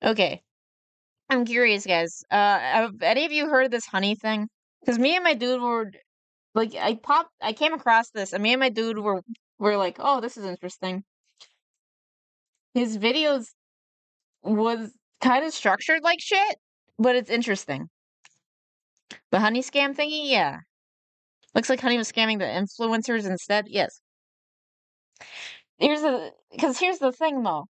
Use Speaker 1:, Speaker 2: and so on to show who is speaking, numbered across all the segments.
Speaker 1: Okay. I'm curious, guys. Have any of you heard of this honey thing? Because me and my dude were like, I came across this, and me and my dude were like, oh, this is interesting. His videos was kind of structured like shit, but it's interesting. The honey scam thingy, yeah. Looks like Honey was scamming the influencers instead. Yes. Here's the thing though.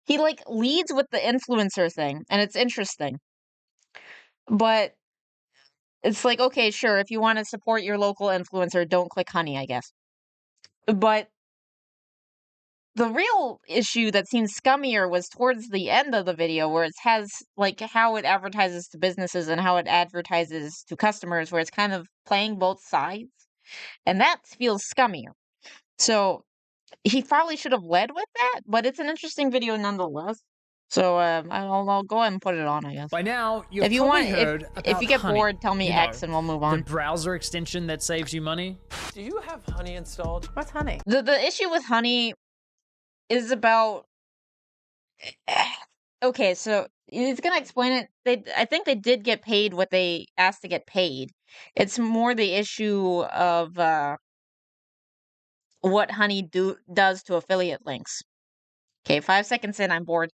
Speaker 1: He like leads with the influencer thing, and it's interesting. But it's like, okay, sure, if you want to support your local influencer, don't click Honey, I guess. But the real issue that seems scummier was towards the end of the video where it has like how it advertises to businesses and how it advertises to customers, where it's kind of playing both sides. And that feels scummier. So he probably should have led with that, but it's an interesting video nonetheless. So I'll go ahead and put it on, I guess.
Speaker 2: By now, you've
Speaker 1: If you
Speaker 2: probably
Speaker 1: want,
Speaker 2: heard
Speaker 1: if
Speaker 2: about
Speaker 1: you get
Speaker 2: Honey.
Speaker 1: bored, tell me
Speaker 2: You
Speaker 1: X
Speaker 2: know,
Speaker 1: and we'll move
Speaker 2: the
Speaker 1: on.
Speaker 2: browser extension that saves you money.
Speaker 3: Do you have Honey installed?
Speaker 4: What's Honey?
Speaker 1: The issue with Honey is about. Okay, so he's gonna explain it. I think they did get paid what they asked to get paid. It's more the issue of what Honey does to affiliate links. Okay, 5 seconds in, I'm bored.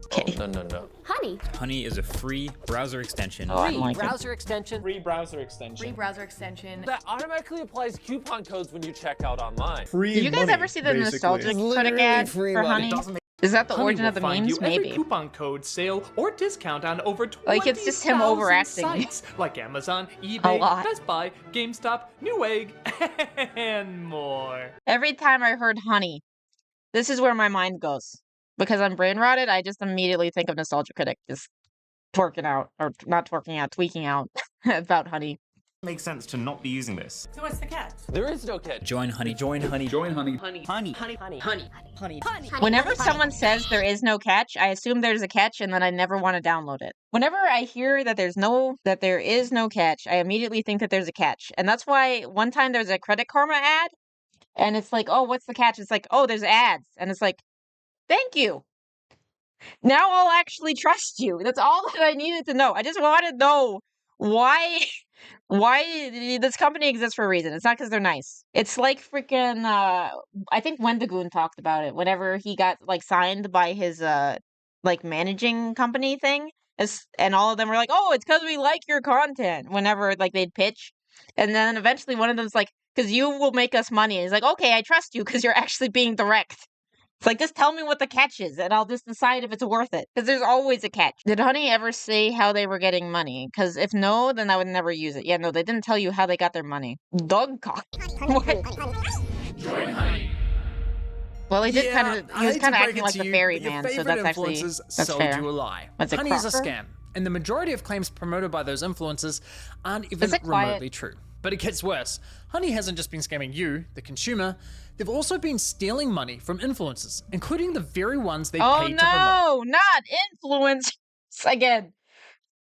Speaker 1: Okay.
Speaker 3: Oh, no.
Speaker 5: Honey.
Speaker 6: Honey is a free browser extension.
Speaker 1: Oh, I don't like it.
Speaker 3: Browser extension.
Speaker 7: Free browser extension.
Speaker 5: Free browser extension.
Speaker 3: That automatically applies coupon codes when you check out online.
Speaker 8: Free
Speaker 1: Did you guys
Speaker 8: money,
Speaker 1: ever see the
Speaker 8: basically.
Speaker 1: nostalgic critic ad for Honey? Is that the
Speaker 7: Honey
Speaker 1: origin
Speaker 7: will
Speaker 1: of the
Speaker 7: find
Speaker 1: memes?
Speaker 7: you every
Speaker 1: Maybe.
Speaker 7: coupon code, sale, or discount on over 20,000
Speaker 1: Like, it's just him overacting.
Speaker 7: sites, like Amazon,
Speaker 1: A
Speaker 7: eBay,
Speaker 1: lot.
Speaker 7: Best Buy, GameStop, Newegg, and more.
Speaker 1: Every time I heard Honey, this is where my mind goes. Because I'm brain rotted, I just immediately think of Nostalgia Critic just twerking out, or not twerking out, tweaking out about Honey.
Speaker 9: Makes sense to not be using this.
Speaker 4: So what's the catch?
Speaker 3: There is no catch.
Speaker 6: Join Honey. Join Honey.
Speaker 9: Join Honey.
Speaker 5: Honey.
Speaker 6: Honey.
Speaker 5: Honey. Honey. Honey. Honey. Honey.
Speaker 1: Whenever someone says there is no catch, I assume there's a catch and then I never want to download it. Whenever I hear that there is no catch, I immediately think that there's a catch. And that's why one time there's a Credit Karma ad, and it's like, oh, what's the catch? It's like, oh, there's ads. And it's like, thank you. Now I'll actually trust you. That's all that I needed to know. I just want to know why this company exists for a reason. It's not because they're nice. It's like freaking I think Wendigoon talked about it whenever he got like signed by his like managing company thing, and all of them were like, "Oh, it's because we like your content." Whenever like they'd pitch, and then eventually one of them's like, "Because you will make us money." And he's like, "Okay, I trust you because you're actually being direct." It's like, just tell me what the catch is, and I'll just decide if it's worth it. Because there's always a catch. Did Honey ever say how they were getting money? Because if no, then I would never use it. Yeah, no, they didn't tell you how they got their money. Dog cock.
Speaker 7: Join Honey.
Speaker 1: Well, he did
Speaker 2: Yeah,
Speaker 1: kind of. He
Speaker 2: I
Speaker 1: was
Speaker 2: hate
Speaker 1: kind
Speaker 2: to
Speaker 1: of
Speaker 2: break
Speaker 1: acting
Speaker 2: it
Speaker 1: like
Speaker 2: to
Speaker 1: the
Speaker 2: you,
Speaker 1: ferry
Speaker 2: but your
Speaker 1: man, so
Speaker 2: favorite
Speaker 1: that's actually
Speaker 2: influencers
Speaker 1: that's
Speaker 2: sold
Speaker 1: fair.
Speaker 2: you a lie.
Speaker 1: What's it,
Speaker 2: Honey is a
Speaker 1: Crocker?
Speaker 2: scam, and the majority of claims promoted by those influencers aren't even
Speaker 1: Is it quiet?
Speaker 2: remotely true. But it gets worse. Honey hasn't just been scamming you, the consumer. They've also been stealing money from influencers, including the very ones they
Speaker 1: Oh
Speaker 2: paid to promote.
Speaker 1: no, not influencers again.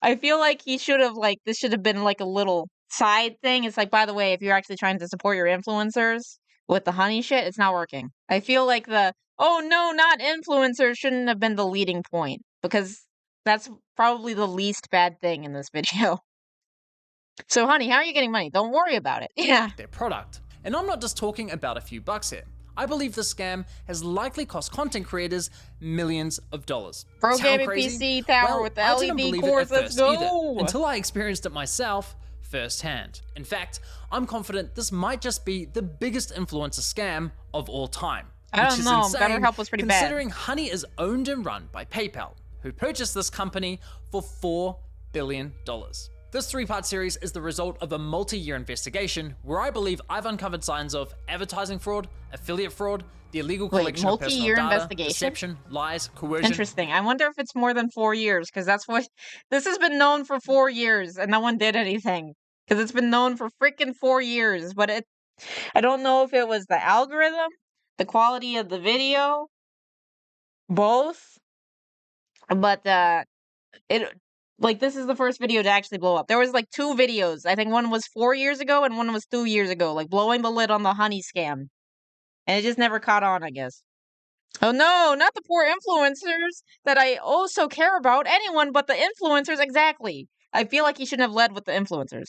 Speaker 1: I feel like he should have this should have been like a little side thing. It's like, by the way, if you're actually trying to support your influencers with the Honey shit, it's not working. I feel like oh no, not influencers shouldn't have been the leading point, because that's probably the least bad thing in this video. So Honey, how are you getting money? Don't worry about it. Yeah.
Speaker 2: Their product. And I'm not just talking about a few bucks here. I believe the scam has likely cost content creators millions of dollars.
Speaker 1: Pro
Speaker 2: Sound
Speaker 1: gaming
Speaker 2: crazy?
Speaker 1: PC tower
Speaker 2: Well,
Speaker 1: with the
Speaker 2: I didn't
Speaker 1: LED
Speaker 2: believe it
Speaker 1: cores.
Speaker 2: at
Speaker 1: Let's
Speaker 2: first either,
Speaker 1: go.
Speaker 2: until I experienced it myself firsthand. In fact, I'm confident this might just be the biggest influencer scam of all time.
Speaker 1: I
Speaker 2: which
Speaker 1: don't
Speaker 2: is
Speaker 1: know.
Speaker 2: insane,
Speaker 1: BetterHelp was pretty bad.
Speaker 2: considering Honey is owned and run by PayPal, who purchased this company for $4 billion. This three-part series is the result of a multi-year investigation where I believe I've uncovered signs of advertising fraud, affiliate fraud, the illegal collection of personal
Speaker 1: multi-year
Speaker 2: data,
Speaker 1: investigation?
Speaker 2: deception, lies, coercion.
Speaker 1: Interesting. I wonder if it's more than 4 years, because that's what this has been known for 4 years, and no one did anything. Because it's been known for freaking 4 years, but I don't know if it was the algorithm, the quality of the video, both. But this is the first video to actually blow up. There was 2 videos. I think one was 4 years ago and one was 2 years ago, blowing the lid on the Honey scam. And it just never caught on, I guess. Oh no, not the poor influencers that I also care about. Anyone but the influencers, exactly. I feel like he shouldn't have led with the influencers.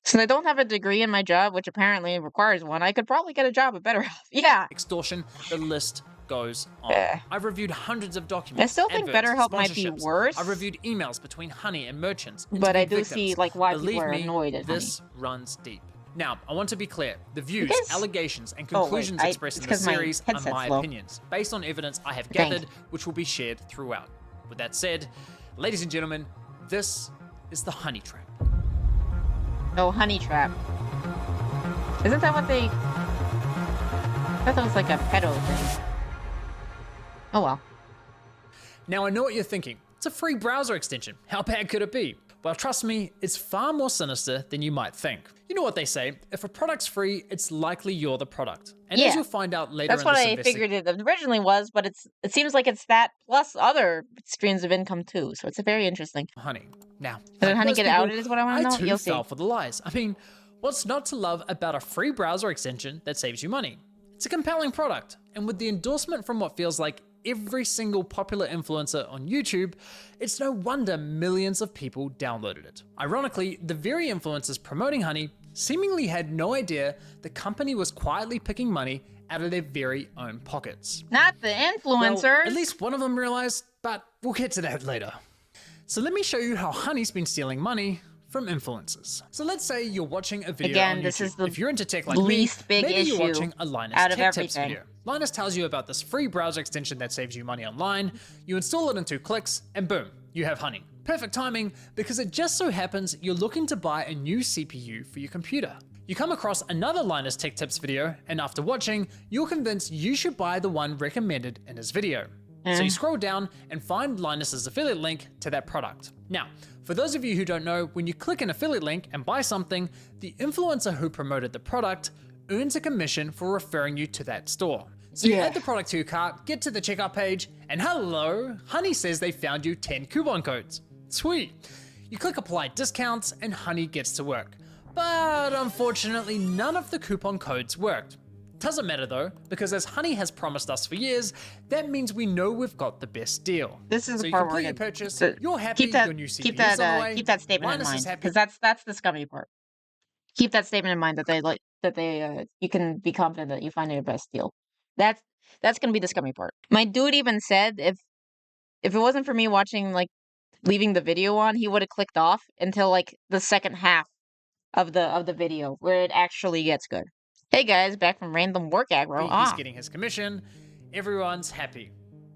Speaker 1: Since I don't have a degree in my job, which apparently requires one, I could probably get a job at BetterHelp. Yeah.
Speaker 2: extortion, the list goes on.
Speaker 1: Eh.
Speaker 2: I've reviewed hundreds of documents.
Speaker 1: I still think
Speaker 2: adverts,
Speaker 1: BetterHelp might be
Speaker 2: sponsorships.
Speaker 1: worse.
Speaker 2: I've reviewed emails between Honey and merchants.
Speaker 1: But I
Speaker 2: interviewed
Speaker 1: do see,
Speaker 2: victims.
Speaker 1: like, why
Speaker 2: Believe
Speaker 1: people are
Speaker 2: me,
Speaker 1: annoyed at
Speaker 2: this runs deep. Now, I want to be clear. The views,
Speaker 1: guys-
Speaker 2: allegations, and
Speaker 1: Oh, wait,
Speaker 2: conclusions expressed
Speaker 1: it's
Speaker 2: in the
Speaker 1: 'cause my
Speaker 2: series are
Speaker 1: headset's
Speaker 2: my
Speaker 1: low.
Speaker 2: opinions, based on evidence I have
Speaker 1: Thank
Speaker 2: gathered, which will be shared throughout. With that said, ladies and gentlemen, this is the Honey Trap.
Speaker 1: Oh, honey trap. Isn't that what they... I thought that was like a pedo thing. Oh well.
Speaker 2: Now, I know what you're thinking. It's a free browser extension. How bad could it be? Well, trust me, it's far more sinister than you might think. You know what they say, if a product's free, it's likely you're the product. And
Speaker 1: Yeah.
Speaker 2: as you'll find out later
Speaker 1: That's
Speaker 2: in
Speaker 1: what
Speaker 2: this
Speaker 1: I
Speaker 2: investigation,
Speaker 1: figured it originally was, but it seems like it's that plus other streams of income too. So it's very interesting.
Speaker 2: Honey. Now,
Speaker 1: Did
Speaker 2: like
Speaker 1: Honey
Speaker 2: most
Speaker 1: get
Speaker 2: people,
Speaker 1: outed is what I wanna know?
Speaker 2: too
Speaker 1: You'll
Speaker 2: fell
Speaker 1: see.
Speaker 2: for the lies. I mean, what's not to love about a free browser extension that saves you money? It's a compelling product, and with the endorsement from what feels like every single popular influencer on YouTube, it's no wonder millions of people downloaded it. Ironically, the very influencers promoting Honey seemingly had no idea the company was quietly picking money out of their very own pockets.
Speaker 1: Not the influencers.
Speaker 2: Well, at least one of them realized, but we'll get to that later. So let me show you how Honey's been stealing money from influencers. So let's say you're watching a video
Speaker 1: Again,
Speaker 2: on
Speaker 1: this
Speaker 2: YouTube.
Speaker 1: is the
Speaker 2: If you're into tech like
Speaker 1: least
Speaker 2: me,
Speaker 1: big
Speaker 2: maybe
Speaker 1: issue
Speaker 2: you're watching a Linus
Speaker 1: out of
Speaker 2: Tech Tips
Speaker 1: everything.
Speaker 2: video. Linus tells you about this free browser extension that saves you money online. You install it in 2 clicks, and boom, you have Honey. Perfect timing, because it just so happens you're looking to buy a new CPU for your computer. You come across another Linus Tech Tips video, and after watching, you're convinced you should buy the one recommended in his video. So you scroll down and find Linus's affiliate link to that product. Now, for those of you who don't know, when you click an affiliate link and buy something, the influencer who promoted the product earns a commission for referring you to that store. So you add the product to your cart, get to the checkout page, and hello, Honey says they found you 10 coupon codes. Sweet. You click apply discounts and Honey gets to work. But unfortunately, none of the coupon codes worked. Doesn't matter though, because as Honey has promised us for years, that means we know we've got the best deal.
Speaker 1: This is
Speaker 2: so
Speaker 1: the
Speaker 2: you
Speaker 1: part
Speaker 2: complete
Speaker 1: where
Speaker 2: your purchase,
Speaker 1: so
Speaker 2: you're happy,
Speaker 1: keep that
Speaker 2: your new CPU
Speaker 1: keep
Speaker 2: is
Speaker 1: that
Speaker 2: on the way,
Speaker 1: keep that statement in
Speaker 2: Linus is
Speaker 1: mind,
Speaker 2: happy.
Speaker 1: because that's the scummy part. Keep that statement in mind that you can be confident that you find your best deal. That's gonna be the scummy part. My dude even said if it wasn't for me watching, like, leaving the video on, he would have clicked off until like the second half of the video where it actually gets good. Hey guys, back from random work aggro.
Speaker 2: He's getting his commission, everyone's happy,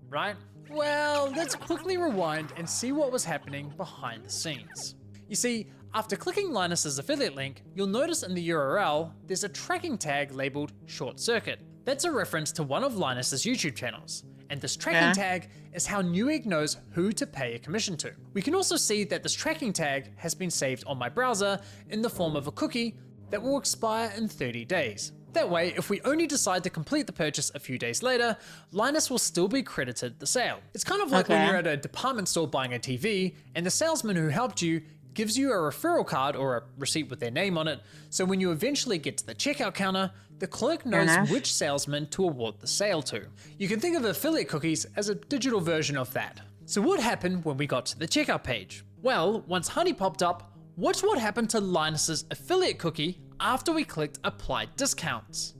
Speaker 2: right? Well, let's quickly rewind and see what was happening behind the scenes. You see, after clicking Linus's affiliate link, you'll notice in the URL, there's a tracking tag labeled short circuit. That's a reference to one of Linus's YouTube channels. And this tracking tag is how Newegg knows who to pay a commission to. We can also see that this tracking tag has been saved on my browser in the form of a cookie that will expire in 30 days. That way, if we only decide to complete the purchase a few days later, Linus will still be credited the sale. It's kind of like when you're at a department store buying a TV, and the salesman who helped you gives you a referral card or a receipt with their name on it, so when you eventually get to the checkout counter, the clerk knows which salesman to award the sale to. You can think of affiliate cookies as a digital version of that. So what happened when we got to the checkout page? Well, once Honey popped up, watch what happened to Linus's affiliate cookie after we clicked apply discounts.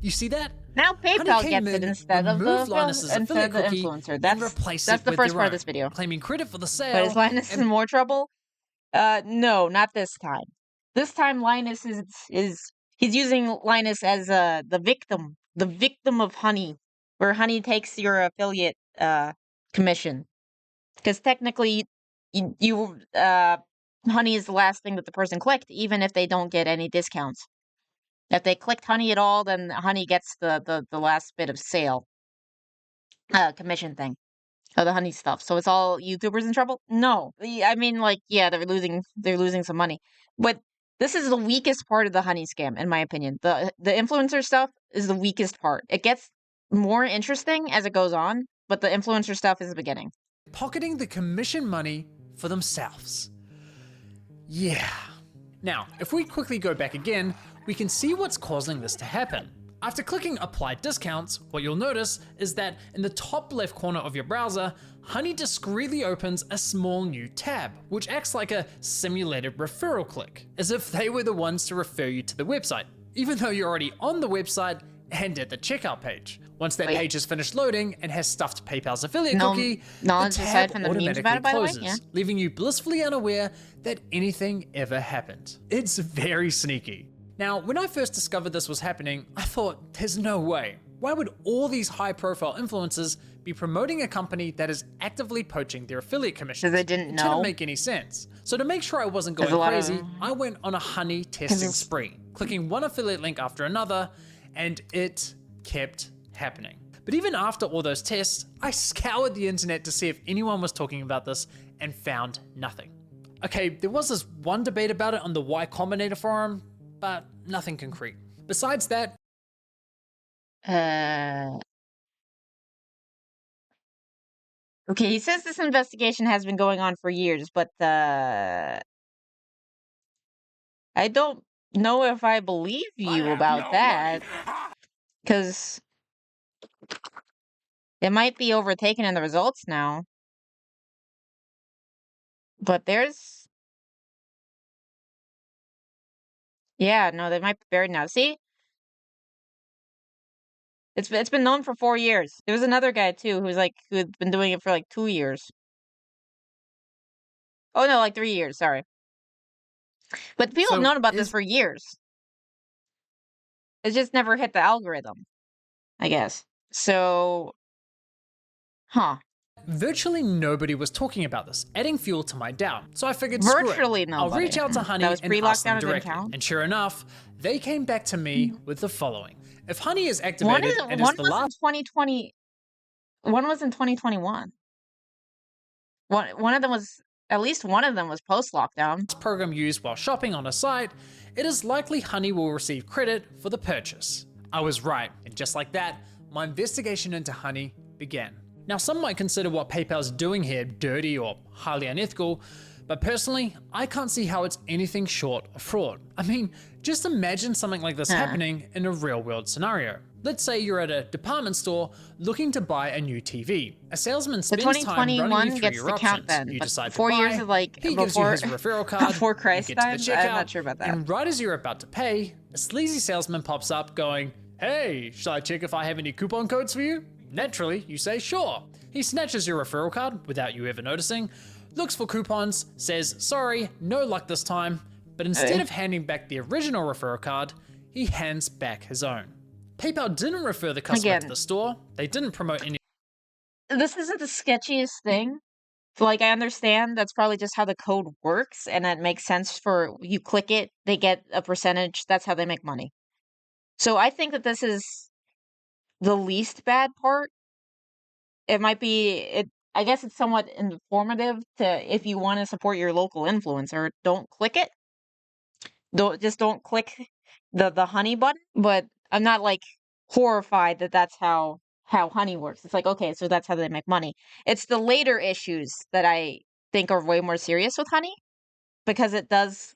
Speaker 2: You see that?
Speaker 1: Now PayPal gets it instead of the influencer. That's the first part of this video.
Speaker 2: Claiming credit for the sale.
Speaker 1: But is Linus in more trouble? No, not this time. This time Linus is he's using Linus as the victim of Honey, where Honey takes your affiliate commission. Because technically, Honey is the last thing that the person clicked, even if they don't get any discounts. If they clicked Honey at all, then Honey gets the last bit of sale commission thing of the Honey stuff. So it's all YouTubers in trouble? No. I mean, like, yeah, they're losing some money. But this is the weakest part of the Honey scam, in my opinion. The influencer stuff is the weakest part. It gets more interesting as it goes on, but the influencer stuff is the beginning.
Speaker 2: Pocketing the commission money for themselves. Yeah. Now, if we quickly go back again, we can see what's causing this to happen. After clicking apply discounts, what you'll notice is that in the top left corner of your browser, Honey discreetly opens a small new tab, which acts like a simulated referral click, as if they were the ones to refer you to the website, even though you're already on the website and at the checkout page. Once that page is finished loading and has stuffed PayPal's affiliate cookie, the tab automatically closes, leaving you blissfully unaware that anything ever happened. It's very sneaky. Now, when I first discovered this was happening, I thought, there's no way. Why would all these high-profile influencers be promoting a company that is actively poaching their affiliate commissions?
Speaker 1: Because they didn't know.
Speaker 2: It didn't make any sense. So to make sure I wasn't going crazy, I went on a Honey testing spree, clicking one affiliate link after another, and it kept happening. But even after all those tests, I scoured the internet to see if anyone was talking about this and found nothing. Okay, there was this one debate about it on the Y Combinator forum, but nothing concrete. Besides that,
Speaker 1: okay, he says this investigation has been going on for years, but I don't know if I believe you about that, because it might be overtaken in the results now. But yeah, no, they might be buried now. See? It's been known for 4 years. There was another guy too who'd been doing it for like 2 years. Oh no, like 3 years, sorry. But people have known about this for years. It's just never hit the algorithm, I guess. So,
Speaker 2: virtually nobody was talking about this, adding fuel to my doubt. So I figured, screw it.
Speaker 1: Virtually nobody.
Speaker 2: I'll reach out to Honey
Speaker 1: That was
Speaker 2: and ask them
Speaker 1: pre-lockdown, it didn't
Speaker 2: directly.
Speaker 1: count.
Speaker 2: And sure enough, they came back to me with the following. If Honey is activated and is the last...
Speaker 1: 2020. One was in 2021. One of them was, at least one of them was post-lockdown.
Speaker 2: program used while shopping on a site, it is likely Honey will receive credit for the purchase. I was right, and just like that, my investigation into Honey began. Now, some might consider what PayPal's doing here dirty or highly unethical, but personally, I can't see how it's anything short of fraud. I mean, just imagine something like this happening in a real-world scenario. Let's say you're at a department store looking to buy a new TV. A salesman spends time running you through
Speaker 1: gets
Speaker 2: your
Speaker 1: the count
Speaker 2: options.
Speaker 1: then,
Speaker 2: You
Speaker 1: but
Speaker 2: decide to
Speaker 1: 4
Speaker 2: buy,
Speaker 1: years of like
Speaker 2: he gives you
Speaker 1: before
Speaker 2: his referral card,
Speaker 1: before
Speaker 2: you
Speaker 1: Christ
Speaker 2: get to the
Speaker 1: times.
Speaker 2: checkout,
Speaker 1: I'm not sure about that.
Speaker 2: and right as you're about to pay, a sleazy salesman pops up going, "Hey, shall I check if I have any coupon codes for you?" Naturally, you say sure. He snatches your referral card without you ever noticing, looks for coupons, says, "Sorry, no luck this time," but instead of handing back the original referral card, he hands back his own. PayPal didn't refer the customer to the store. They didn't promote any.
Speaker 1: This isn't the sketchiest thing. Like, I understand that's probably just how the code works, and it makes sense for you click it, they get a percentage. That's how they make money. So I think that this is the least bad part. It might be, I guess it's somewhat informative to, if you want to support your local influencer, don't click it. Don't click the Honey button. But I'm not like horrified that that's how Honey works. It's like, okay, so that's how they make money. It's the later issues that I think are way more serious with Honey, because it does,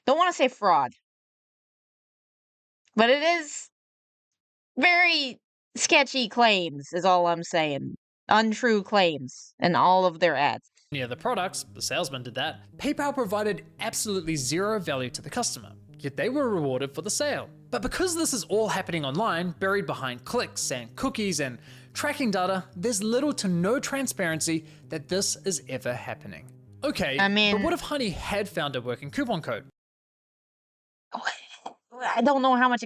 Speaker 1: don't want to say fraud, but it is very sketchy claims is all I'm saying. Untrue claims in all of their ads.
Speaker 2: Any of the products, the salesman did that. PayPal provided absolutely zero value to the customer, yet they were rewarded for the sale. But because this is all happening online, buried behind clicks and cookies and tracking data, there's little to no transparency that this is ever happening. Okay, but what if Honey had found a working coupon code?
Speaker 1: I don't know how much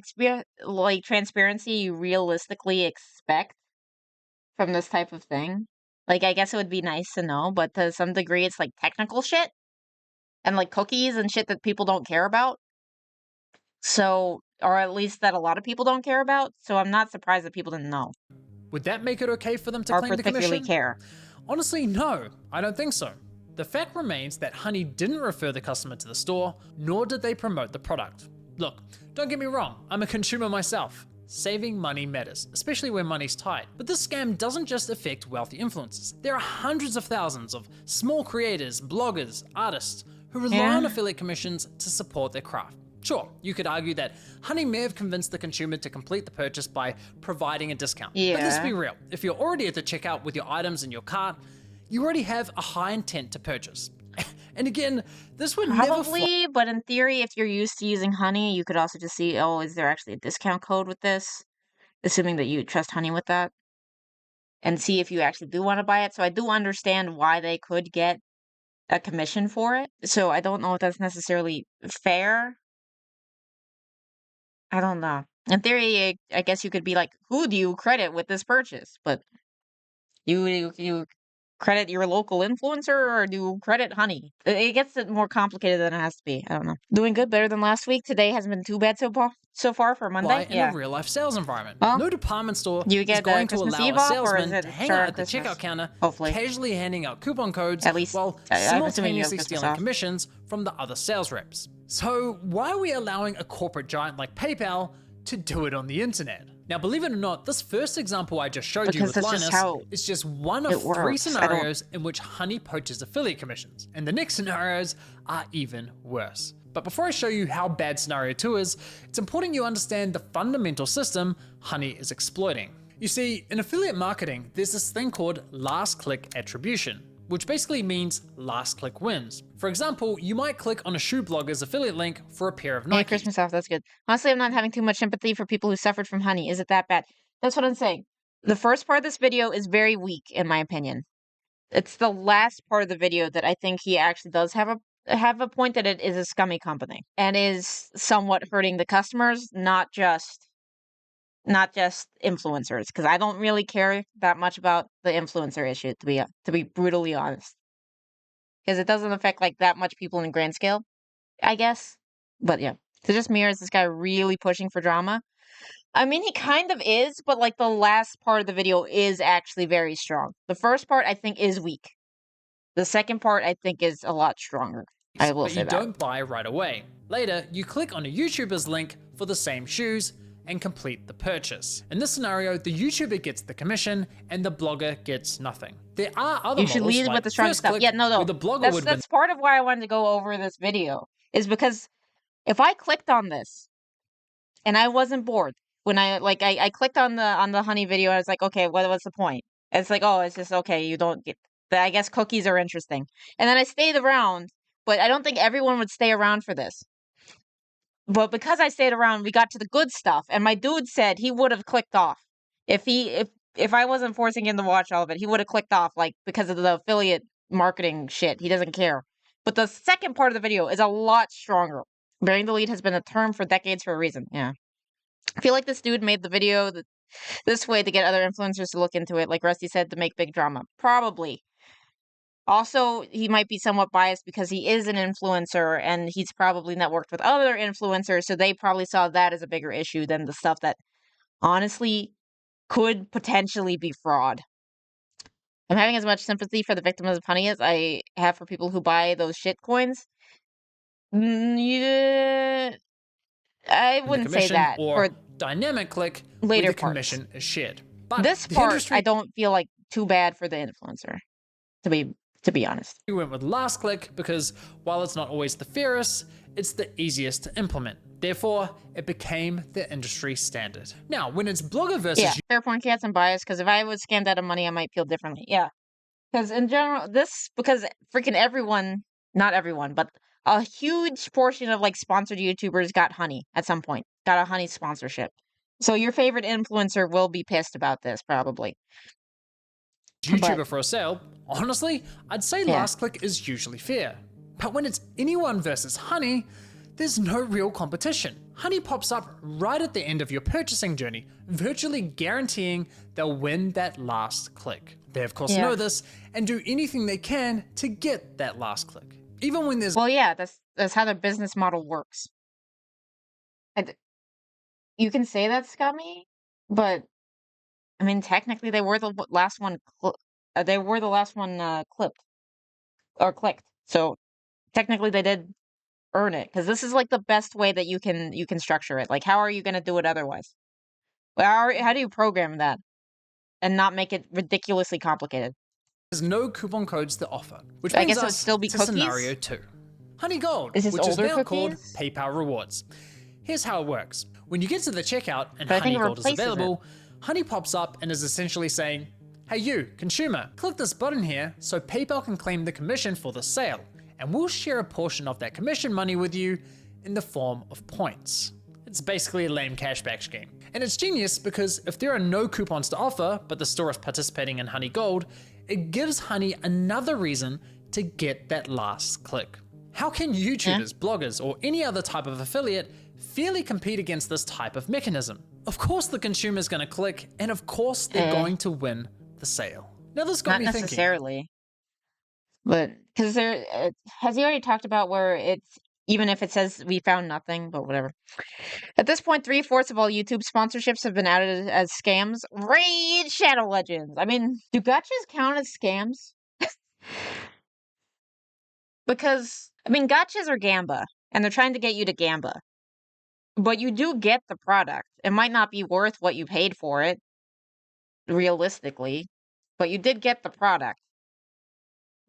Speaker 1: transparency you realistically expect from this type of thing. Like, I guess it would be nice to know, but to some degree, it's like technical shit and like cookies and shit that people don't care about. So, or at least that a lot of people don't care about. So I'm not surprised that people didn't know.
Speaker 2: Would that make it okay for them to
Speaker 1: or
Speaker 2: claim the commission?
Speaker 1: particularly care.
Speaker 2: Honestly, no, I don't think so. The fact remains that Honey didn't refer the customer to the store, nor did they promote the product. Look, don't get me wrong, I'm a consumer myself. Saving money matters, especially when money's tight. But this scam doesn't just affect wealthy influencers. There are hundreds of thousands of small creators, bloggers, artists who rely on affiliate commissions to support their craft. Sure, you could argue that Honey may have convinced the consumer to complete the purchase by providing a discount. But let's be real, if you're already at the checkout with your items in your cart, you already have a high intent to purchase. And again, this would
Speaker 1: Probably, but in theory, if you're used to using Honey, you could also just see, oh, is there actually a discount code with this? Assuming that you trust Honey with that. And see if you actually do want to buy it. So I do understand why they could get a commission for it. So I don't know if that's necessarily fair. I don't know. In theory, I guess you could be like, who do you credit with this purchase? But you credit your local influencer or do you credit Honey? It gets more complicated than it has to be. I don't know. Doing good, better than last week. Today hasn't been too bad so far for Monday.
Speaker 2: in a real life sales environment.
Speaker 1: Well,
Speaker 2: No department store
Speaker 1: you
Speaker 2: is
Speaker 1: get
Speaker 2: going to
Speaker 1: Christmas
Speaker 2: allow
Speaker 1: Eve
Speaker 2: a
Speaker 1: off, or is
Speaker 2: salesman
Speaker 1: it
Speaker 2: to hang
Speaker 1: start
Speaker 2: out
Speaker 1: of
Speaker 2: at the
Speaker 1: Christmas?
Speaker 2: checkout counter,
Speaker 1: Hopefully.
Speaker 2: casually handing out coupon codes,
Speaker 1: At least,
Speaker 2: while
Speaker 1: I'm assuming you have
Speaker 2: simultaneously
Speaker 1: Christmas
Speaker 2: stealing
Speaker 1: off.
Speaker 2: commissions from the other sales reps. So why are we allowing a corporate giant like PayPal to do it on the internet? Now, believe it or not, this first example I just showed you
Speaker 1: Because
Speaker 2: with
Speaker 1: that's just
Speaker 2: Linus
Speaker 1: how
Speaker 2: is just one of
Speaker 1: it
Speaker 2: 3
Speaker 1: works. I don't-
Speaker 2: scenarios in which Honey poaches affiliate commissions, and the next scenarios are even worse. But before I show you how bad scenario 2 is, it's important you understand the fundamental system Honey is exploiting. You see, in affiliate marketing, there's this thing called last click attribution, which basically means last click wins. For example, you might click on a shoe blogger's affiliate link for a pair of
Speaker 1: Hey,
Speaker 2: Nikes.
Speaker 1: Christmas off, that's good. Honestly, I'm not having too much sympathy for people who suffered from Honey. Is it that bad? That's what I'm saying. The first part of this video is very weak, in my opinion. It's the last part of the video that I think he actually does have a point that it is a scummy company and is somewhat hurting the customers, not just influencers. Because I don't really care that much about the influencer issue, to be brutally honest. Because it doesn't affect like that much people in the grand scale, I guess. But yeah, so just mirrors this guy really pushing for drama. I mean, he kind of is, but like the last part of the video is actually very strong. The first part I think is weak. The second part I think is a lot stronger. I will
Speaker 2: But
Speaker 1: say
Speaker 2: you
Speaker 1: that.
Speaker 2: don't buy right away. Later, you click on a YouTuber's link for the same shoes and complete the purchase. In this scenario, the YouTuber gets the commission and the blogger gets nothing. There are other
Speaker 1: You should
Speaker 2: models
Speaker 1: lead
Speaker 2: like
Speaker 1: with the strong
Speaker 2: first
Speaker 1: stuff.
Speaker 2: click,
Speaker 1: Yeah, no.
Speaker 2: where the blogger would win.
Speaker 1: That's part of why I wanted to go over this video, is because if I clicked on this and I wasn't bored, when I clicked on the Honey video, I was like, okay, what's the point? It's like, oh, it's just okay, you don't get I guess cookies are interesting. And then I stayed around, but I don't think everyone would stay around for this. But because I stayed around, we got to the good stuff, and my dude said he would have clicked off. If I wasn't forcing him to watch all of it, he would have clicked off, like, because of the affiliate marketing shit. He doesn't care. But the second part of the video is a lot stronger. Bearing the lead has been a term for decades for a reason. Yeah. I feel like this dude made the video this way to get other influencers to look into it, like Rusty said, to make big drama. Probably. Also, he might be somewhat biased because he is an influencer and he's probably networked with other influencers, so they probably saw that as a bigger issue than the stuff that honestly could potentially be fraud. I'm having as much sympathy for the victims of Honey as I have for people who buy those shit coins. Yeah, I
Speaker 2: the
Speaker 1: wouldn't say
Speaker 2: commission,
Speaker 1: that.
Speaker 2: or
Speaker 1: For
Speaker 2: dynamic click
Speaker 1: later
Speaker 2: where the
Speaker 1: parts.
Speaker 2: commission is shared. But
Speaker 1: this
Speaker 2: the
Speaker 1: part,
Speaker 2: industry
Speaker 1: I don't feel like too bad for the influencer, to be honest.
Speaker 2: We went with last click because while it's not always the fairest, it's the easiest to implement. Therefore, it became the industry standard. Now, when it's blogger versus
Speaker 1: Yeah, fair point, cats, and bias, because if I was scammed out of money, I might feel differently. Yeah. Because in general, because freaking everyone, not everyone, but a huge portion of like sponsored YouTubers got Honey at some point, got a Honey sponsorship. So your favorite influencer will be pissed about this, probably.
Speaker 2: YouTuber for a sale, honestly, I'd say
Speaker 1: Yeah.
Speaker 2: last click is usually fair. But when it's anyone versus Honey, there's no real competition. Honey pops up right at the end of your purchasing journey, virtually guaranteeing they'll win that last click. They of course
Speaker 1: Yeah.
Speaker 2: know this and do anything they can to get that last click. Even when there's
Speaker 1: Well, yeah, that's how their business model works. You can say that's scummy, but I mean, technically, they were the last one. They were the last one clipped or clicked. So technically, they did earn it because this is like the best way that you can structure it. Like, how are you going to do it otherwise? How do you program that and not make it ridiculously complicated?
Speaker 2: no coupon codes to offer, which
Speaker 1: I
Speaker 2: brings
Speaker 1: guess it would
Speaker 2: us
Speaker 1: still be
Speaker 2: to
Speaker 1: cookies?
Speaker 2: scenario 2. Honey Gold,
Speaker 1: Is this
Speaker 2: which is
Speaker 1: older
Speaker 2: now called
Speaker 1: cookies?
Speaker 2: PayPal Rewards. Here's how it works. When you get to the checkout and
Speaker 1: But I think
Speaker 2: Honey
Speaker 1: it
Speaker 2: Gold is
Speaker 1: replaces it.
Speaker 2: available, Honey pops up and is essentially saying, hey you, consumer, click this button here so PayPal can claim the commission for the sale, and we'll share a portion of that commission money with you in the form of points. It's basically a lame cashback scheme. And it's genius because if there are no coupons to offer, but the store is participating in Honey Gold, it gives Honey another reason to get that last click. How can YouTubers, bloggers, or any other type of affiliate fairly compete against this type of mechanism? Of course the consumer's gonna click, and of course they're going to win the sale. Now this got
Speaker 1: Not
Speaker 2: me thinking.
Speaker 1: necessarily. But, because has he already talked about where it's, even if it says we found nothing, but whatever. At this point, 3/4 of all YouTube sponsorships have been outed as scams. Raid Shadow Legends! I mean, do gotchas count as scams? Because, I mean, gotchas are gamba, and they're trying to get you to gamba. But you do get the product. It might not be worth what you paid for it, realistically, but you did get the product.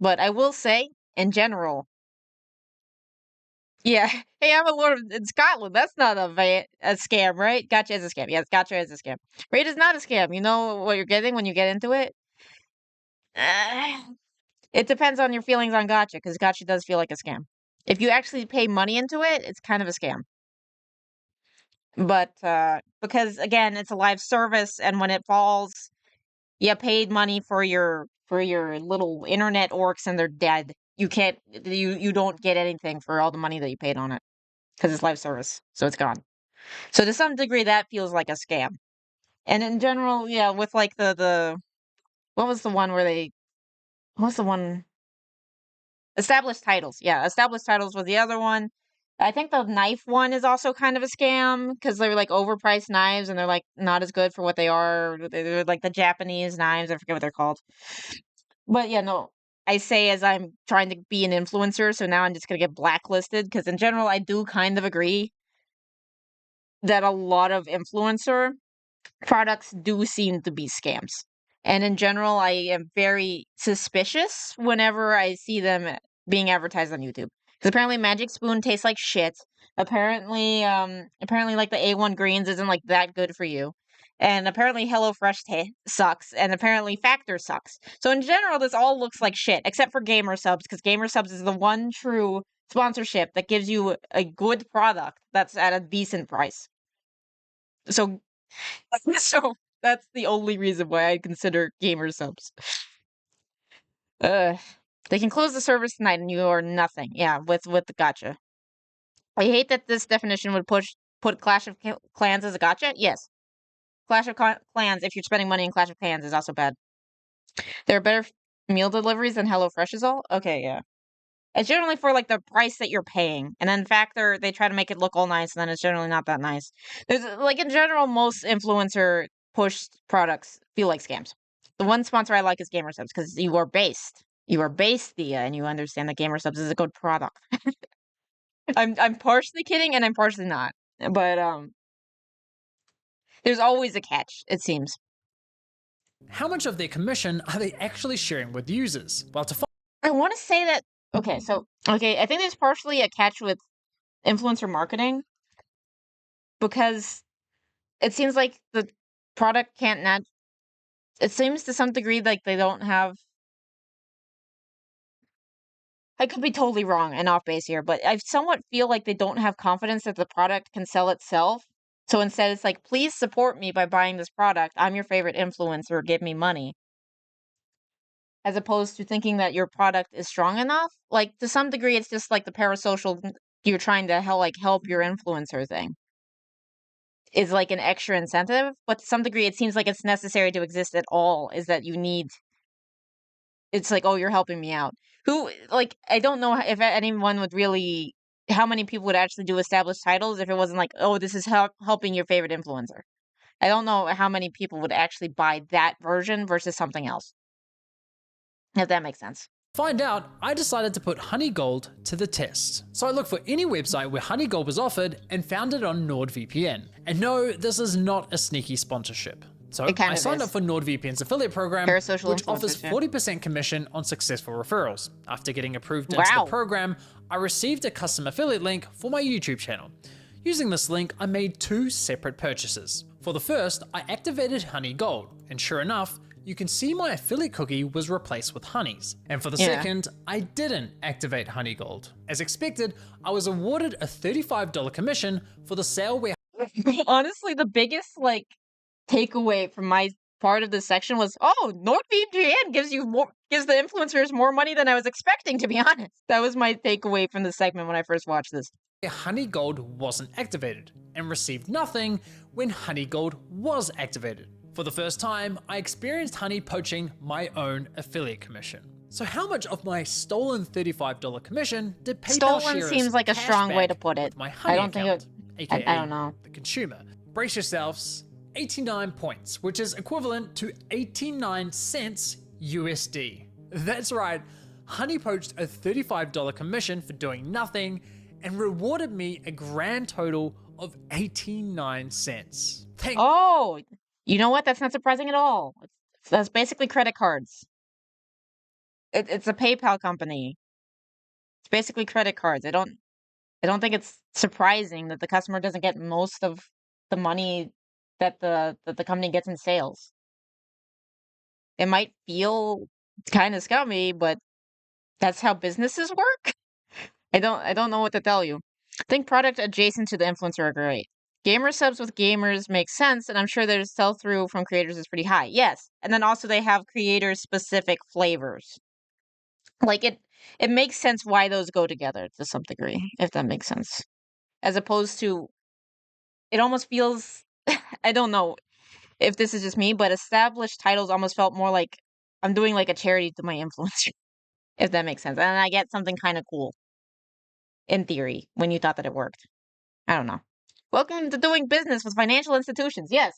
Speaker 1: But I will say, in general, yeah, hey, I'm a lord in Scotland. That's not a scam, right? Gotcha is a scam. Yes, gotcha is a scam. Raid is not a scam. You know what you're getting when you get into it? It depends on your feelings on gotcha, because gotcha does feel like a scam. If you actually pay money into it, it's kind of a scam. But because again, it's a live service, and when it falls, you paid money for your little internet orcs, and they're dead. You can't, you don't get anything for all the money that you paid on it, because it's live service, so it's gone. So to some degree, that feels like a scam. And in general, yeah, with like the what was the one where they, what was the one? Established titles. Yeah, established titles was the other one. I think the knife one is also kind of a scam because they're like overpriced knives and they're like not as good for what they are. They're like the Japanese knives. I forget what they're called. But yeah, no, I say as I'm trying to be an influencer, so now I'm just gonna get blacklisted because in general, I do kind of agree that a lot of influencer products do seem to be scams. And in general, I am very suspicious whenever I see them being advertised on YouTube. Because apparently Magic Spoon tastes like shit. Apparently like the A1 greens isn't like that good for you. And apparently HelloFresh sucks. And apparently Factor sucks. So in general, this all looks like shit, except for Gamer Subs, because Gamer Subs is the one true sponsorship that gives you a good product that's at a decent price. So so that's the only reason why I consider Gamer Subs. They can close the service tonight and you are nothing. Yeah, with the gotcha. I hate that this definition would put Clash of Clans as a gotcha. Yes. Clash of Clans, if you're spending money in Clash of Clans, is also bad. There are better meal deliveries than HelloFresh is all? Okay, yeah. It's generally for like the price that you're paying. And then Factor, they try to make it look all nice, and then it's generally not that nice. There's like in general, most influencer pushed products feel like scams. The one sponsor I like is Gamer Subs because you are based. You are based, Thea, and you understand that Gamer Subs is a good product. I'm partially kidding and I'm partially not. But there's always a catch, it seems.
Speaker 2: How much of their commission are they actually sharing with users? Well, to
Speaker 1: I want to say that okay, I think there's partially a catch with influencer marketing because it seems like the product can't it seems to some degree like they don't have, I could be totally wrong and off base here, but I somewhat feel like they don't have confidence that the product can sell itself. So instead it's like, please support me by buying this product. I'm your favorite influencer, give me money. As opposed to thinking that your product is strong enough. Like to some degree it's just like the parasocial, you're trying to help your influencer thing is like an extra incentive, but to some degree it seems like it's necessary to exist at all, is that you need, it's like, oh, you're helping me out. Who, like, I don't know if anyone would really, how many people would actually do established titles if it wasn't like, oh, this is helping your favorite influencer. I don't know how many people would actually buy that version versus something else. If that makes sense.
Speaker 2: find out, I decided to put Honey Gold to the test. So I looked for any website where Honey Gold was offered and found it on NordVPN. And no, this is not a sneaky sponsorship. So
Speaker 1: It kind
Speaker 2: I
Speaker 1: of
Speaker 2: signed
Speaker 1: is.
Speaker 2: up for NordVPN's affiliate program,
Speaker 1: Parasocial
Speaker 2: which offers
Speaker 1: influencers, yeah.
Speaker 2: 40% commission on successful referrals. After getting approved into the
Speaker 1: Wow.
Speaker 2: program, I received a custom affiliate link for my YouTube channel. Using this link, I made 2 separate purchases. For the first, I activated Honey Gold, and sure enough, you can see my affiliate cookie was replaced with Honey's. And for the
Speaker 1: Yeah.
Speaker 2: second, I didn't activate Honey Gold. As expected, I was awarded a $35 commission for the sale where
Speaker 1: Honestly, the biggest like takeaway from my part of this section was, oh, NordVPN gives the influencers more money than I was expecting, to be honest. That was my takeaway from this segment when I first watched this.
Speaker 2: Honey Gold wasn't activated, and received nothing when Honey Gold was activated. For the first time, I experienced Honey poaching my own affiliate commission. So how much of my stolen $35 commission did PayPal
Speaker 1: Stolen
Speaker 2: share
Speaker 1: seems
Speaker 2: as
Speaker 1: like a strong way to
Speaker 2: cashback
Speaker 1: put it.
Speaker 2: with my Honey
Speaker 1: I don't think
Speaker 2: account, aka
Speaker 1: I don't know.
Speaker 2: the consumer? Brace yourselves, 89 points, which is equivalent to 89 cents USD. That's right, Honey poached a $35 commission for doing nothing and rewarded me a grand total of 89 cents. Thank
Speaker 1: Oh, you know what? That's not surprising at all. That's basically credit cards. It's a PayPal company. It's basically credit cards. I don't think it's surprising that the customer doesn't get most of the money that the company gets in sales. It might feel kind of scummy, but that's how businesses work. I don't know what to tell you. I think product adjacent to the influencer are great. Gamer subs with gamers makes sense, and I'm sure their sell-through from creators is pretty high. Yes, and then also they have creator-specific flavors. Like it makes sense why those go together to some degree, if that makes sense. As opposed to, it almost feels, I don't know if this is just me, but established titles almost felt more like I'm doing like a charity to my influencer, if that makes sense. And I get something kind of cool, in theory, when you thought that it worked. I don't know. Welcome to doing business with financial institutions. Yes.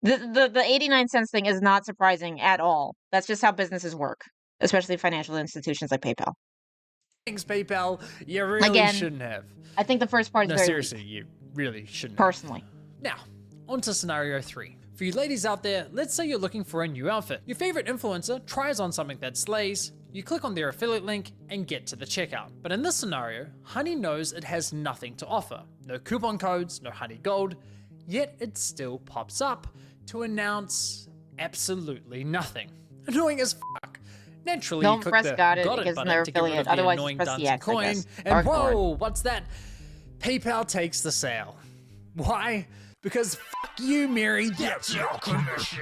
Speaker 1: The 89 cents thing is not surprising at all. That's just how businesses work, especially financial institutions like PayPal.
Speaker 2: Thanks, PayPal. You really
Speaker 1: Again,
Speaker 2: shouldn't have.
Speaker 1: I think the first part is
Speaker 2: No,
Speaker 1: very
Speaker 2: seriously,
Speaker 1: weak,
Speaker 2: you really shouldn't
Speaker 1: personally.
Speaker 2: have. Now, on to scenario 3. For you ladies out there, let's say you're looking for a new outfit. Your favorite influencer tries on something that slays, you click on their affiliate link and get to the checkout. But in this scenario, Honey knows it has nothing to offer. No coupon codes, no Honey Gold, yet it still pops up to announce absolutely nothing. Annoying as fuck. Naturally,
Speaker 1: Don't
Speaker 2: you click
Speaker 1: press
Speaker 2: the
Speaker 1: got it
Speaker 2: got
Speaker 1: because
Speaker 2: it button
Speaker 1: they're
Speaker 2: to get rid
Speaker 1: affiliate.
Speaker 2: of the
Speaker 1: Otherwise,
Speaker 2: annoying
Speaker 1: press the
Speaker 2: dancing
Speaker 1: X, I
Speaker 2: coin,
Speaker 1: guess.
Speaker 2: and
Speaker 1: Or ignore it.
Speaker 2: whoa, what's that? PayPal takes the sale. Why? Because fuck you, Mary, that's your commission.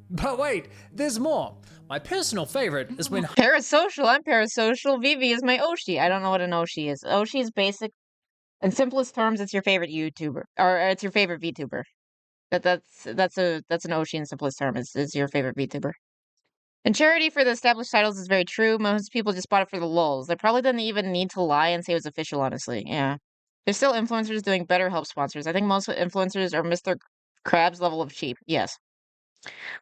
Speaker 2: But wait, there's more. My personal favorite is when
Speaker 1: Parasocial. I'm parasocial. Vivi is my Oshi. I don't know what an Oshi is. Oshi is basic. In simplest terms, it's your favorite YouTuber, or it's your favorite VTuber. That's an Oshi in simplest terms. Is your favorite VTuber. And charity for the established titles is very true. Most people just bought it for the lulz. They probably didn't even need to lie and say it was official, honestly. Yeah. There's still influencers doing better help sponsors. I think most influencers are Mr. Krabs level of cheap. Yes.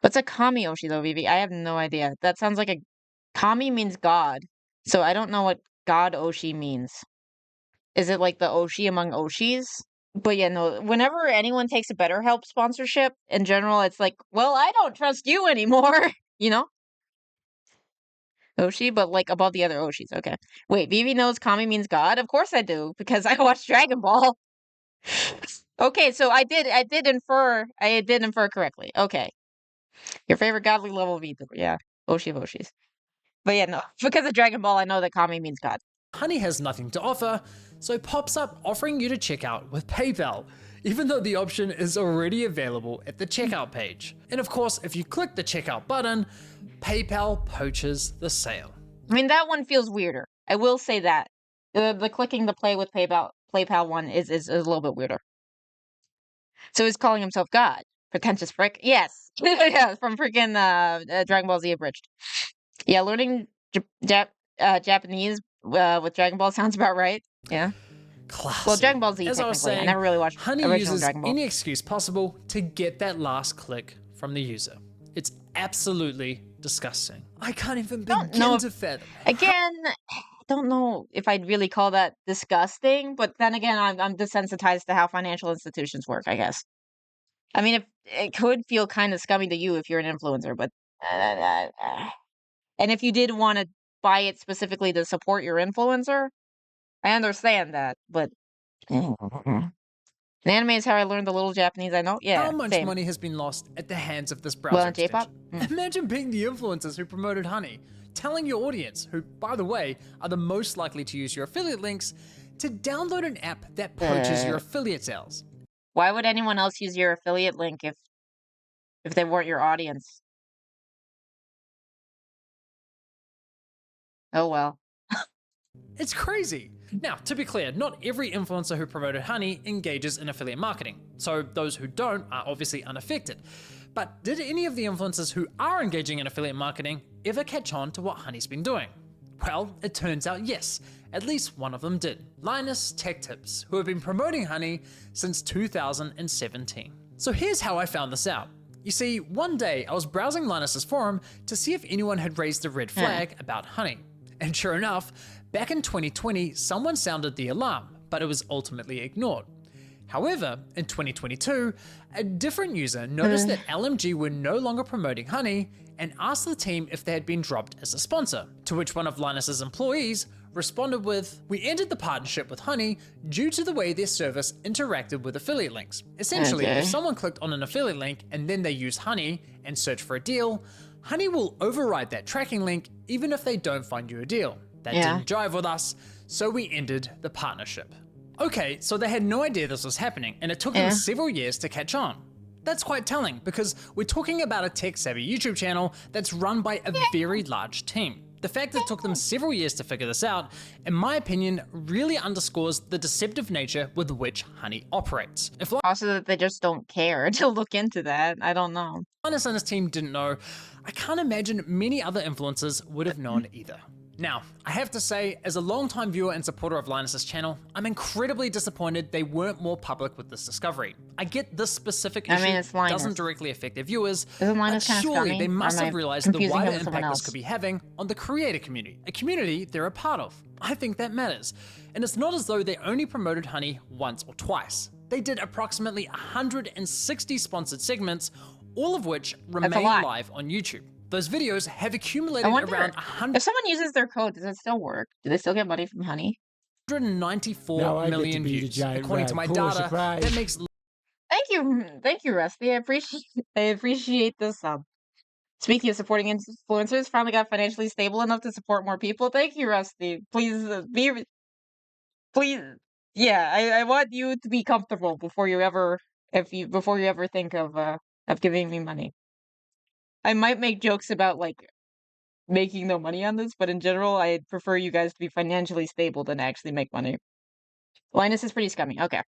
Speaker 1: What's a Kami Oshi though, Vivi? I have no idea. That sounds like a Kami means God. So I don't know what God Oshi means. Is it like the Oshi among Oshis? But yeah, no, whenever anyone takes a BetterHelp sponsorship, in general, it's like, well, I don't trust you anymore. You know? Oshi, but like above the other Oshis. Okay. Wait, Vivi knows Kami means God? Of course I do, because I watched Dragon Ball. Okay, so I did infer correctly. Okay. Your favorite godly level VTuber. Yeah. Oshi of Oshis. But yeah, no. Because of Dragon Ball, I know that Kami means God.
Speaker 2: Honey has nothing to offer, so it pops up offering you to check out with PayPal, even though the option is already available at the checkout page. And of course, if you click the checkout button, PayPal poaches the sale.
Speaker 1: I mean, that one feels weirder. I will say that. The clicking the play with PayPal one is a little bit weirder. So he's calling himself God. Pretentious prick. Yes. Yeah, from freaking Dragon Ball Z Abridged. Yeah, learning Japanese with Dragon Ball sounds about right. Yeah.
Speaker 2: Classic.
Speaker 1: Well, Dragon Ball Z,
Speaker 2: As I was
Speaker 1: technically.
Speaker 2: saying,
Speaker 1: I never really watched
Speaker 2: Honey
Speaker 1: original
Speaker 2: uses
Speaker 1: Dragon Ball.
Speaker 2: any excuse possible to get that last click from the user. It's absolutely disgusting. I can't even
Speaker 1: know
Speaker 2: begin
Speaker 1: if-
Speaker 2: to fathom.
Speaker 1: Again, I don't know if I'd really call that disgusting, but then again, I'm desensitized to how financial institutions work, I guess. I mean, if it could feel kind of scummy to you if you're an influencer, but and if you did want to buy it specifically to support your influencer, I understand that, but anime is how I learned the little Japanese I know. Yeah,
Speaker 2: How much
Speaker 1: same.
Speaker 2: money has been lost at the hands of this
Speaker 1: Well,
Speaker 2: browser
Speaker 1: in J-pop?
Speaker 2: extension? Imagine being the influencers who promoted Honey, telling your audience, who, by the way, are the most likely to use your affiliate links, to download an app that poaches your affiliate sales.
Speaker 1: Why would anyone else use your affiliate link if they weren't your audience? Oh well.
Speaker 2: It's crazy. Now, to be clear, not every influencer who promoted Honey engages in affiliate marketing, so those who don't are obviously unaffected. But did any of the influencers who are engaging in affiliate marketing ever catch on to what Honey's been doing? Well, it turns out yes, at least one of them did. Linus Tech Tips, who have been promoting Honey since 2017. So here's how I found this out. You see, one day I was browsing Linus's forum to see if anyone had raised the red flag about Honey. And sure enough, back in 2020, someone sounded the alarm, but it was ultimately ignored. However, in 2022, a different user noticed that LMG were no longer promoting Honey and asked the team if they had been dropped as a sponsor, to which one of Linus's employees responded with, "We ended the partnership with Honey due to the way their service interacted with affiliate links. Essentially, if someone clicked on an affiliate link and then they use Honey and search for a deal, Honey will override that tracking link even if they don't find you a deal. That didn't jive with us, so we ended the partnership." Okay, so they had no idea this was happening, and it took them several years to catch on. That's quite telling, because we're talking about a tech-savvy YouTube channel that's run by a very large team. The fact that it took them several years to figure this out, in my opinion, really underscores the deceptive nature with which Honey operates. If
Speaker 1: Also that they just don't care to look into that. I don't know.
Speaker 2: Linus and his team didn't know, I can't imagine many other influencers would have known either. Now, I have to say, as a longtime viewer and supporter of Linus's channel, I'm incredibly disappointed they weren't more public with this discovery. I get this specific issue
Speaker 1: it's Linus.
Speaker 2: doesn't directly affect their viewers,
Speaker 1: Isn't
Speaker 2: but
Speaker 1: Linus kinda
Speaker 2: surely
Speaker 1: scummy?
Speaker 2: they
Speaker 1: Or
Speaker 2: must
Speaker 1: am
Speaker 2: have
Speaker 1: I
Speaker 2: realized the
Speaker 1: confusing him
Speaker 2: wider
Speaker 1: with someone
Speaker 2: impact this
Speaker 1: else?
Speaker 2: could be having on the creator community, a community they're a part of. I think that matters. And it's not as though they only promoted Honey once or twice. They did approximately 160 sponsored segments, all of which remain
Speaker 1: lot.
Speaker 2: live on YouTube. Those videos have
Speaker 1: I
Speaker 2: accumulated
Speaker 1: wonder
Speaker 2: around
Speaker 1: if someone uses their code, does it still work? Do they still get money from Honey?
Speaker 2: 194
Speaker 4: Now I get to
Speaker 2: million
Speaker 4: be the
Speaker 2: views.
Speaker 4: giant
Speaker 2: According to
Speaker 4: rat.
Speaker 2: my
Speaker 4: Cool
Speaker 2: data,
Speaker 4: surprise.
Speaker 2: that makes
Speaker 1: Thank you, Rusty. I appreciate the sub. Speaking of supporting influencers, finally got financially stable enough to support more people. Thank you, Rusty. Please please. Yeah, I want you to be comfortable before you ever think of giving me money. I might make jokes about like making no money on this, but in general, I'd prefer you guys to be financially stable than actually make money. Linus is pretty scummy. Okay.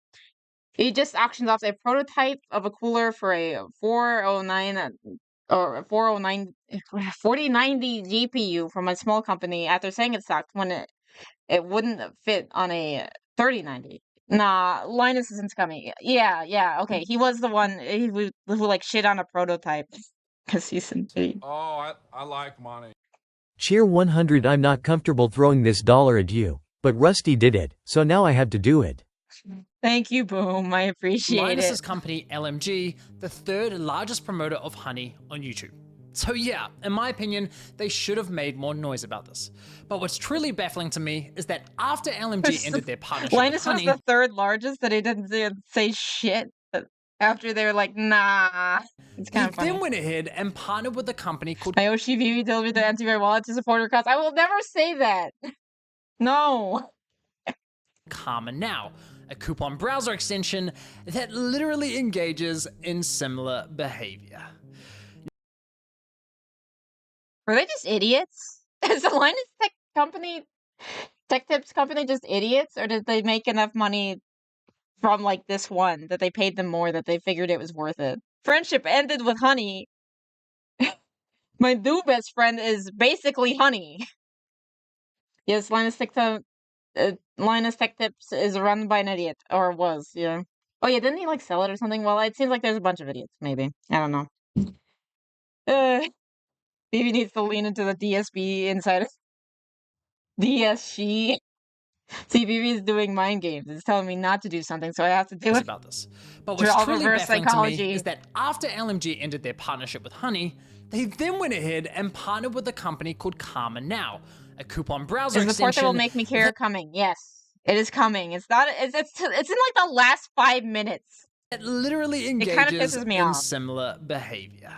Speaker 1: He just auctioned off a prototype of a cooler for a 409 or a 409 4090 GPU from a small company after saying it sucked when it wouldn't fit on a 3090. Nah, Linus isn't scummy. Yeah, okay. He was the one who like shit on a prototype because he's an idiot.
Speaker 8: Oh, I like money.
Speaker 10: Cheer 100. I'm not comfortable throwing this dollar at you, but Rusty did it, so now I have to do it.
Speaker 1: Thank you, Boom. I appreciate
Speaker 2: Linus's
Speaker 1: it.
Speaker 2: company, LMG, the third largest promoter of Honey on YouTube. So yeah, in my opinion, they should have made more noise about this. But what's truly baffling to me is that after LMG ended their partnership
Speaker 1: Linus
Speaker 2: with
Speaker 1: was
Speaker 2: Honey,
Speaker 1: the third largest that he didn't say shit after they're like, nah. It's
Speaker 2: he
Speaker 1: kind of funny.
Speaker 2: then went ahead and partnered with a company called
Speaker 1: Ayoshi Vivi delivered the antivirus wallet to support her cause. I will never say that. No.
Speaker 2: Karma Now, a coupon browser extension that literally engages in similar behavior.
Speaker 1: Were they just idiots? Is the Linus Tech Tips company just idiots? Or did they make enough money from like this one that they paid them more that they figured it was worth it? Friendship ended with Honey. My new best friend is basically Honey. Yes, Linus Tech Tips is run by an idiot. Or was, yeah. Oh yeah, didn't he like sell it or something? Well, it seems like there's a bunch of idiots, maybe. I don't know. Maybe needs to lean into the DSB inside of DSG. CBB is doing mind games. It's telling me not to do something, so I have to do it.
Speaker 2: about this. But
Speaker 1: They're
Speaker 2: what's
Speaker 1: all
Speaker 2: truly
Speaker 1: reverse
Speaker 2: baffling to
Speaker 1: psychology.
Speaker 2: me is that after LMG ended their partnership with Honey, they then went ahead and partnered with a company called Karma Now, a coupon browser
Speaker 1: Is the part that will
Speaker 2: extension
Speaker 1: make me care coming? Yes, it is coming. It's not. It's in like the last 5 minutes.
Speaker 2: that literally
Speaker 1: kinda
Speaker 2: engages
Speaker 1: pisses me
Speaker 2: in
Speaker 1: off.
Speaker 2: similar behavior.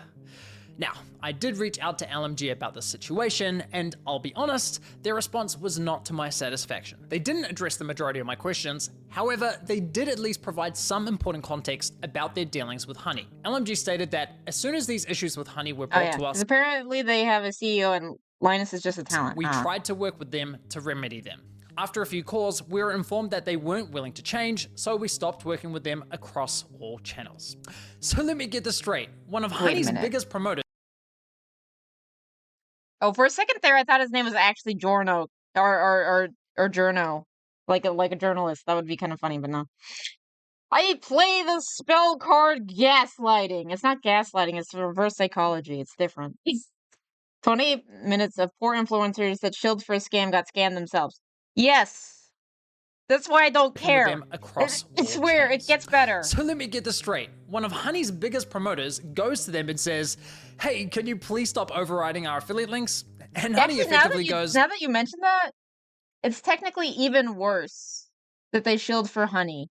Speaker 2: Now, I did reach out to LMG about this situation, and I'll be honest, their response was not to my satisfaction. They didn't address the majority of my questions, however, they did at least provide some important context about their dealings with Honey. LMG stated that as soon as these issues with Honey were brought to
Speaker 1: 'Cause
Speaker 2: us,
Speaker 1: apparently they have a CEO and Linus is just a talent.
Speaker 2: we tried to work with them to remedy them. After a few calls, we were informed that they weren't willing to change, so we stopped working with them across all channels. So let me get this straight. One of Honey's
Speaker 1: minute.
Speaker 2: biggest promoters
Speaker 1: Oh, for a second there, I thought his name was actually Jorno or Journo, like a journalist. That would be kind of funny, but no. I play the spell card gaslighting. It's not gaslighting. It's reverse psychology. It's different. 20 minutes of poor influencers that shilled for a scam got scammed themselves. Yes, that's why I don't
Speaker 2: with
Speaker 1: care.
Speaker 2: them across
Speaker 1: I
Speaker 2: all
Speaker 1: swear, it
Speaker 2: channels.
Speaker 1: gets better.
Speaker 2: So let me get this straight. One of Honey's biggest promoters goes to them and says, "Hey, can you please stop overriding our affiliate links?" And Honey
Speaker 1: Actually,
Speaker 2: effectively goes,
Speaker 1: now that you mentioned that, it's technically even worse that they shilled for Honey.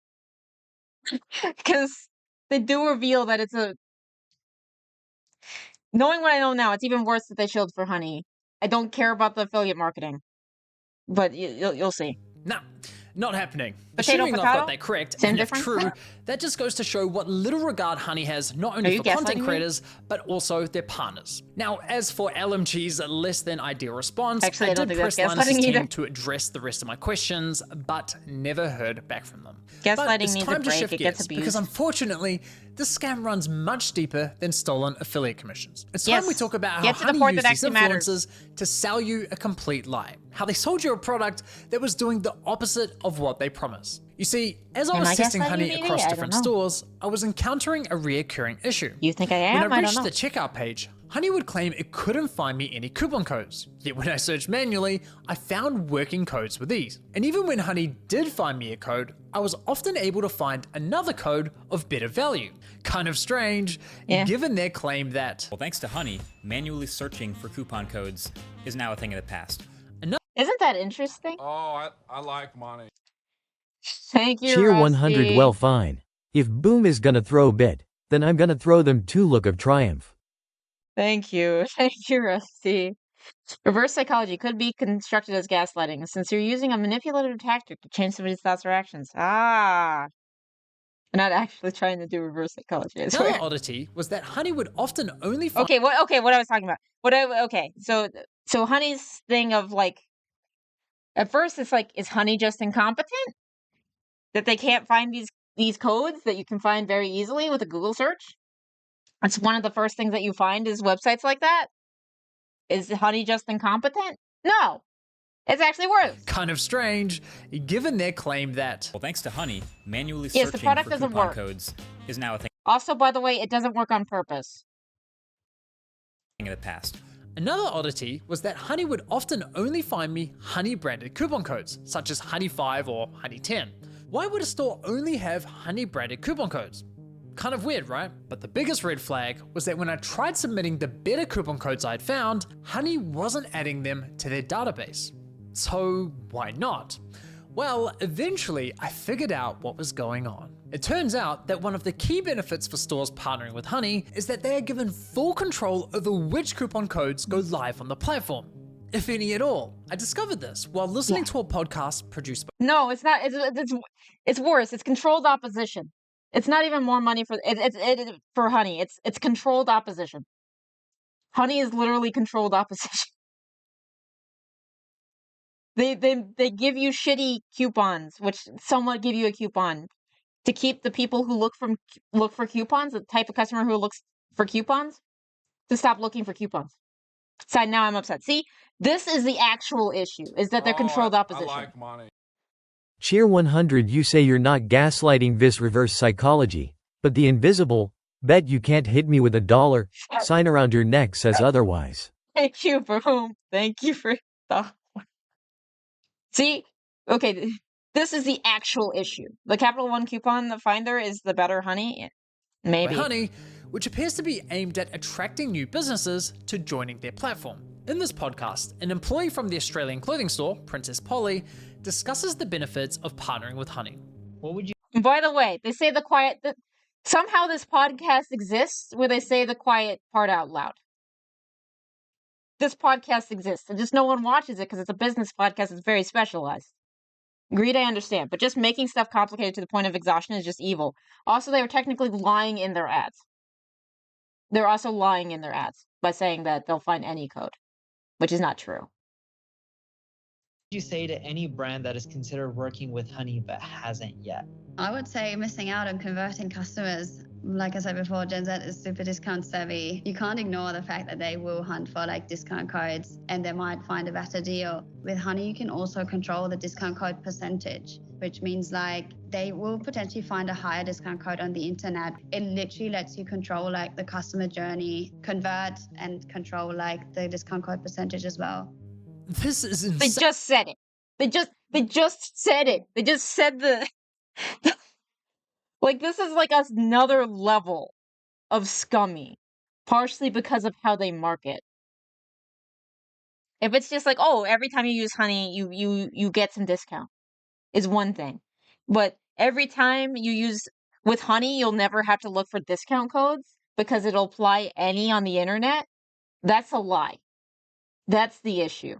Speaker 1: Because they do reveal that it's a... Knowing what I know now, it's even worse that they shilled for Honey. I don't care about the affiliate marketing. But you'll see.
Speaker 2: "Nah, not happening."
Speaker 1: Potato,
Speaker 2: Assuming I've
Speaker 1: potato?
Speaker 2: got that correct,
Speaker 1: Same
Speaker 2: and if
Speaker 1: difference?
Speaker 2: true, that just goes to show what little regard Honey has not
Speaker 1: Are
Speaker 2: only
Speaker 1: you
Speaker 2: for content
Speaker 1: gaslighting me?
Speaker 2: creators, but also their partners. Now, as for LMG's less than ideal response,
Speaker 1: Actually, I
Speaker 2: I
Speaker 1: don't
Speaker 2: did
Speaker 1: think that's
Speaker 2: press Linus'
Speaker 1: gaslighting
Speaker 2: team
Speaker 1: either.
Speaker 2: to address the rest of my questions, but never heard back from them.
Speaker 1: Gaslighting
Speaker 2: But it's
Speaker 1: needs a
Speaker 2: time to
Speaker 1: break.
Speaker 2: shift
Speaker 1: It gets
Speaker 2: gears, because
Speaker 1: abused.
Speaker 2: unfortunately, this scam runs much deeper than stolen affiliate commissions. It's time we
Speaker 1: Yes.
Speaker 2: talk about how
Speaker 1: Get to the
Speaker 2: Honey
Speaker 1: part
Speaker 2: used
Speaker 1: that
Speaker 2: these
Speaker 1: actually matters.
Speaker 2: influencers to sell you a complete lie. How they sold you a product that was doing the opposite of what they promised. You see, as I
Speaker 1: Am
Speaker 2: was
Speaker 1: I
Speaker 2: testing
Speaker 1: gaslighting
Speaker 2: Honey
Speaker 1: you, maybe?
Speaker 2: across
Speaker 1: I don't
Speaker 2: different
Speaker 1: know.
Speaker 2: stores, I was encountering a reoccurring issue.
Speaker 1: You think I am?
Speaker 2: When
Speaker 1: I
Speaker 2: I
Speaker 1: don't
Speaker 2: reached
Speaker 1: know.
Speaker 2: the checkout page, Honey would claim it couldn't find me any coupon codes. Yet when I searched manually, I found working codes with ease. And even when Honey did find me a code, I was often able to find another code of better value. Kind of strange,
Speaker 1: Yeah.
Speaker 2: given their claim that
Speaker 6: Well, thanks to Honey, manually searching for coupon codes is now a thing of the past.
Speaker 1: Isn't that interesting?
Speaker 8: Oh, I like money.
Speaker 1: Thank you,
Speaker 10: Cheer 100.
Speaker 1: Rusty.
Speaker 10: Well, fine. If Boom is gonna throw bit, then I'm gonna throw them too. Look of triumph.
Speaker 1: Thank you. Thank you, Rusty. Reverse psychology could be constructed as gaslighting, since you're using a manipulative tactic to change somebody's thoughts or actions. Ah. I'm not actually trying to do reverse psychology, I
Speaker 2: another
Speaker 1: swear.
Speaker 2: oddity was that Honey would often only find
Speaker 1: Okay, what I was talking about. Okay, so Honey's thing of like, at first it's like, is Honey just incompetent? That they can't find these codes that you can find very easily with a Google search? That's one of the first things that you find is websites like that. Is Honey just incompetent? No. It's actually worse.
Speaker 2: kind of strange, given their claim that
Speaker 6: Well, thanks to Honey, manually
Speaker 1: Yes, the
Speaker 6: searching
Speaker 1: product
Speaker 6: for
Speaker 1: doesn't
Speaker 6: coupon
Speaker 1: work.
Speaker 6: codes is now a thing
Speaker 1: Also, by the way, it doesn't work on purpose.
Speaker 6: of the past.
Speaker 2: Another oddity was that Honey would often only find me Honey branded coupon codes, such as Honey 5 or Honey 10. Why would a store only have Honey branded coupon codes? Kind of weird, right? But the biggest red flag was that when I tried submitting the better coupon codes I'd found, Honey wasn't adding them to their database. So why not? Well, eventually I figured out what was going on. It turns out that one of the key benefits for stores partnering with Honey is that they are given full control over which coupon codes go live on the platform, if any at all. I discovered this while listening to a podcast produced by
Speaker 1: No, it's not. It's worse. It's controlled opposition. It's not even more money for Honey. It's controlled opposition. Honey is literally controlled opposition. They give you shitty coupons, which somewhat give you a coupon to keep the people who look for coupons, the type of customer who looks for coupons, to stop looking for coupons. So now I'm upset. See, this is the actual issue: is that they're controlled opposition.
Speaker 8: I like money.
Speaker 10: Cheer 100. You say you're not gaslighting this reverse psychology, but the invisible bet you can't hit me with a dollar sign around your neck says otherwise.
Speaker 1: Thank you, Boom. Thank you for the... See, okay, this is the actual issue. The Capital One coupon finder is the better honey? Maybe.
Speaker 2: By honey, which appears to be aimed at attracting new businesses to joining their platform. In this podcast, an employee from the Australian clothing store, Princess Polly, discusses the benefits of partnering with honey.
Speaker 6: What would you
Speaker 1: By the way, they say somehow this podcast exists where they say the quiet part out loud. This podcast exists, and just no one watches it because it's a business podcast. It's very specialized. Greed, I understand, but just making stuff complicated to the point of exhaustion is just evil. Also, they were technically lying in their ads. They're also lying in their ads by saying that they'll find any code, which is not true.
Speaker 4: You say to any brand that is considered working with honey but hasn't yet?
Speaker 11: I would say missing out on converting customers. Like I said before, Gen Z is super discount savvy. You can't ignore the fact that they will hunt for like discount codes and they might find a better deal. With honey, you can also control the discount code percentage, which means like they will potentially find a higher discount code on the internet. It literally lets you control like the customer journey, convert and control like the discount code percentage as well.
Speaker 2: This is insane.
Speaker 1: They just said it. They just said it. They just said like, this is like another level of scummy, partially because of how they market. If it's just like, oh, every time you use honey, you get some discount, is one thing. But every time you use with honey, you'll never have to look for discount codes because it'll apply any on the internet. That's a lie. That's the issue.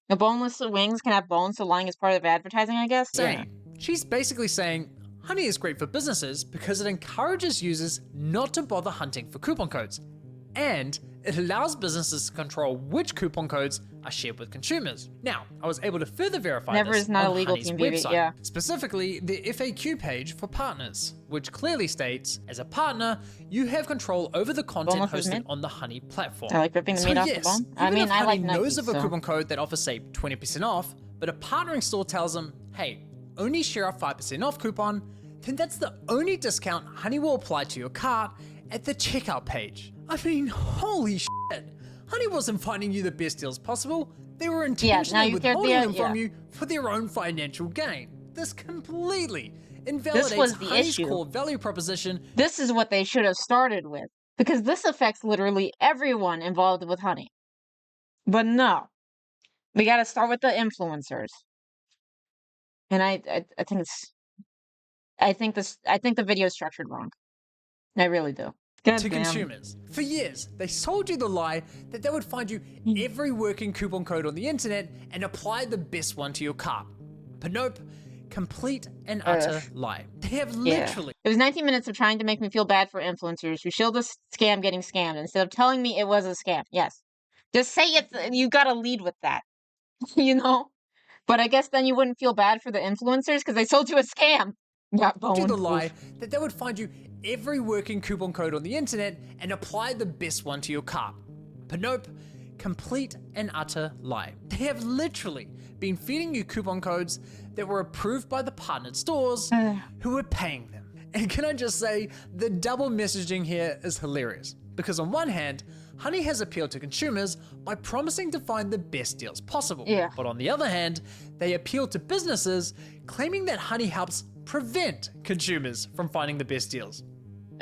Speaker 1: The boneless wings can have bones, so lying is part of advertising, I guess? Yeah.
Speaker 2: She's basically saying, honey is great for businesses because it encourages users not to bother hunting for coupon codes. And it allows businesses to control which coupon codes are shared with consumers. Now, I was able to further verify
Speaker 1: Never
Speaker 2: this
Speaker 1: is not
Speaker 2: on
Speaker 1: illegal,
Speaker 2: Honey's
Speaker 1: Team BB,
Speaker 2: website,
Speaker 1: yeah.
Speaker 2: specifically the FAQ page for partners, which clearly states, as a partner, you have control over the content
Speaker 1: Boneless is
Speaker 2: hosted
Speaker 1: mint?
Speaker 2: on the Honey platform.
Speaker 1: I like ripping the meat off the bone. I
Speaker 2: even
Speaker 1: mean,
Speaker 2: if
Speaker 1: I
Speaker 2: Honey
Speaker 1: like
Speaker 2: knows
Speaker 1: Nike,
Speaker 2: of a
Speaker 1: so-
Speaker 2: coupon code that offers, say, 20% off, but a partnering store tells them, hey, only share a 5% off coupon, then that's the only discount Honey will apply to your cart at the checkout page. I mean, holy shit. Honey wasn't finding you the best deals possible. They were intentionally withholding them from you for their own financial gain. This completely invalidates
Speaker 1: was the
Speaker 2: Honey's
Speaker 1: issue.
Speaker 2: core value proposition.
Speaker 1: This is what they should have started with, because this affects literally everyone involved with honey. But no, we got to start with the influencers. And I think the video is structured wrong. I really do.
Speaker 2: To consumers. For years, they sold you the lie that they would find you every working coupon code on the internet and apply the best one to your cart. But nope, complete and utter lie. They have literally...
Speaker 1: It was 19 minutes of trying to make me feel bad for influencers who shilled a scam getting scammed instead of telling me it was a scam. Yes. Just say it. You gotta lead with that. You know? But I guess then you wouldn't feel bad for the influencers because they sold you a scam. Got boned.
Speaker 2: To the lie that they would find you every working coupon code on the internet and apply the best one to your cart. But nope, complete and utter lie. They have literally been feeding you coupon codes that were approved by the partnered stores who were paying them. And can I just say, the double messaging here is hilarious. Because on one hand, Honey has appealed to consumers by promising to find the best deals possible.
Speaker 1: Yeah.
Speaker 2: But on the other hand, they appeal to businesses claiming that Honey helps prevent consumers from finding the best deals.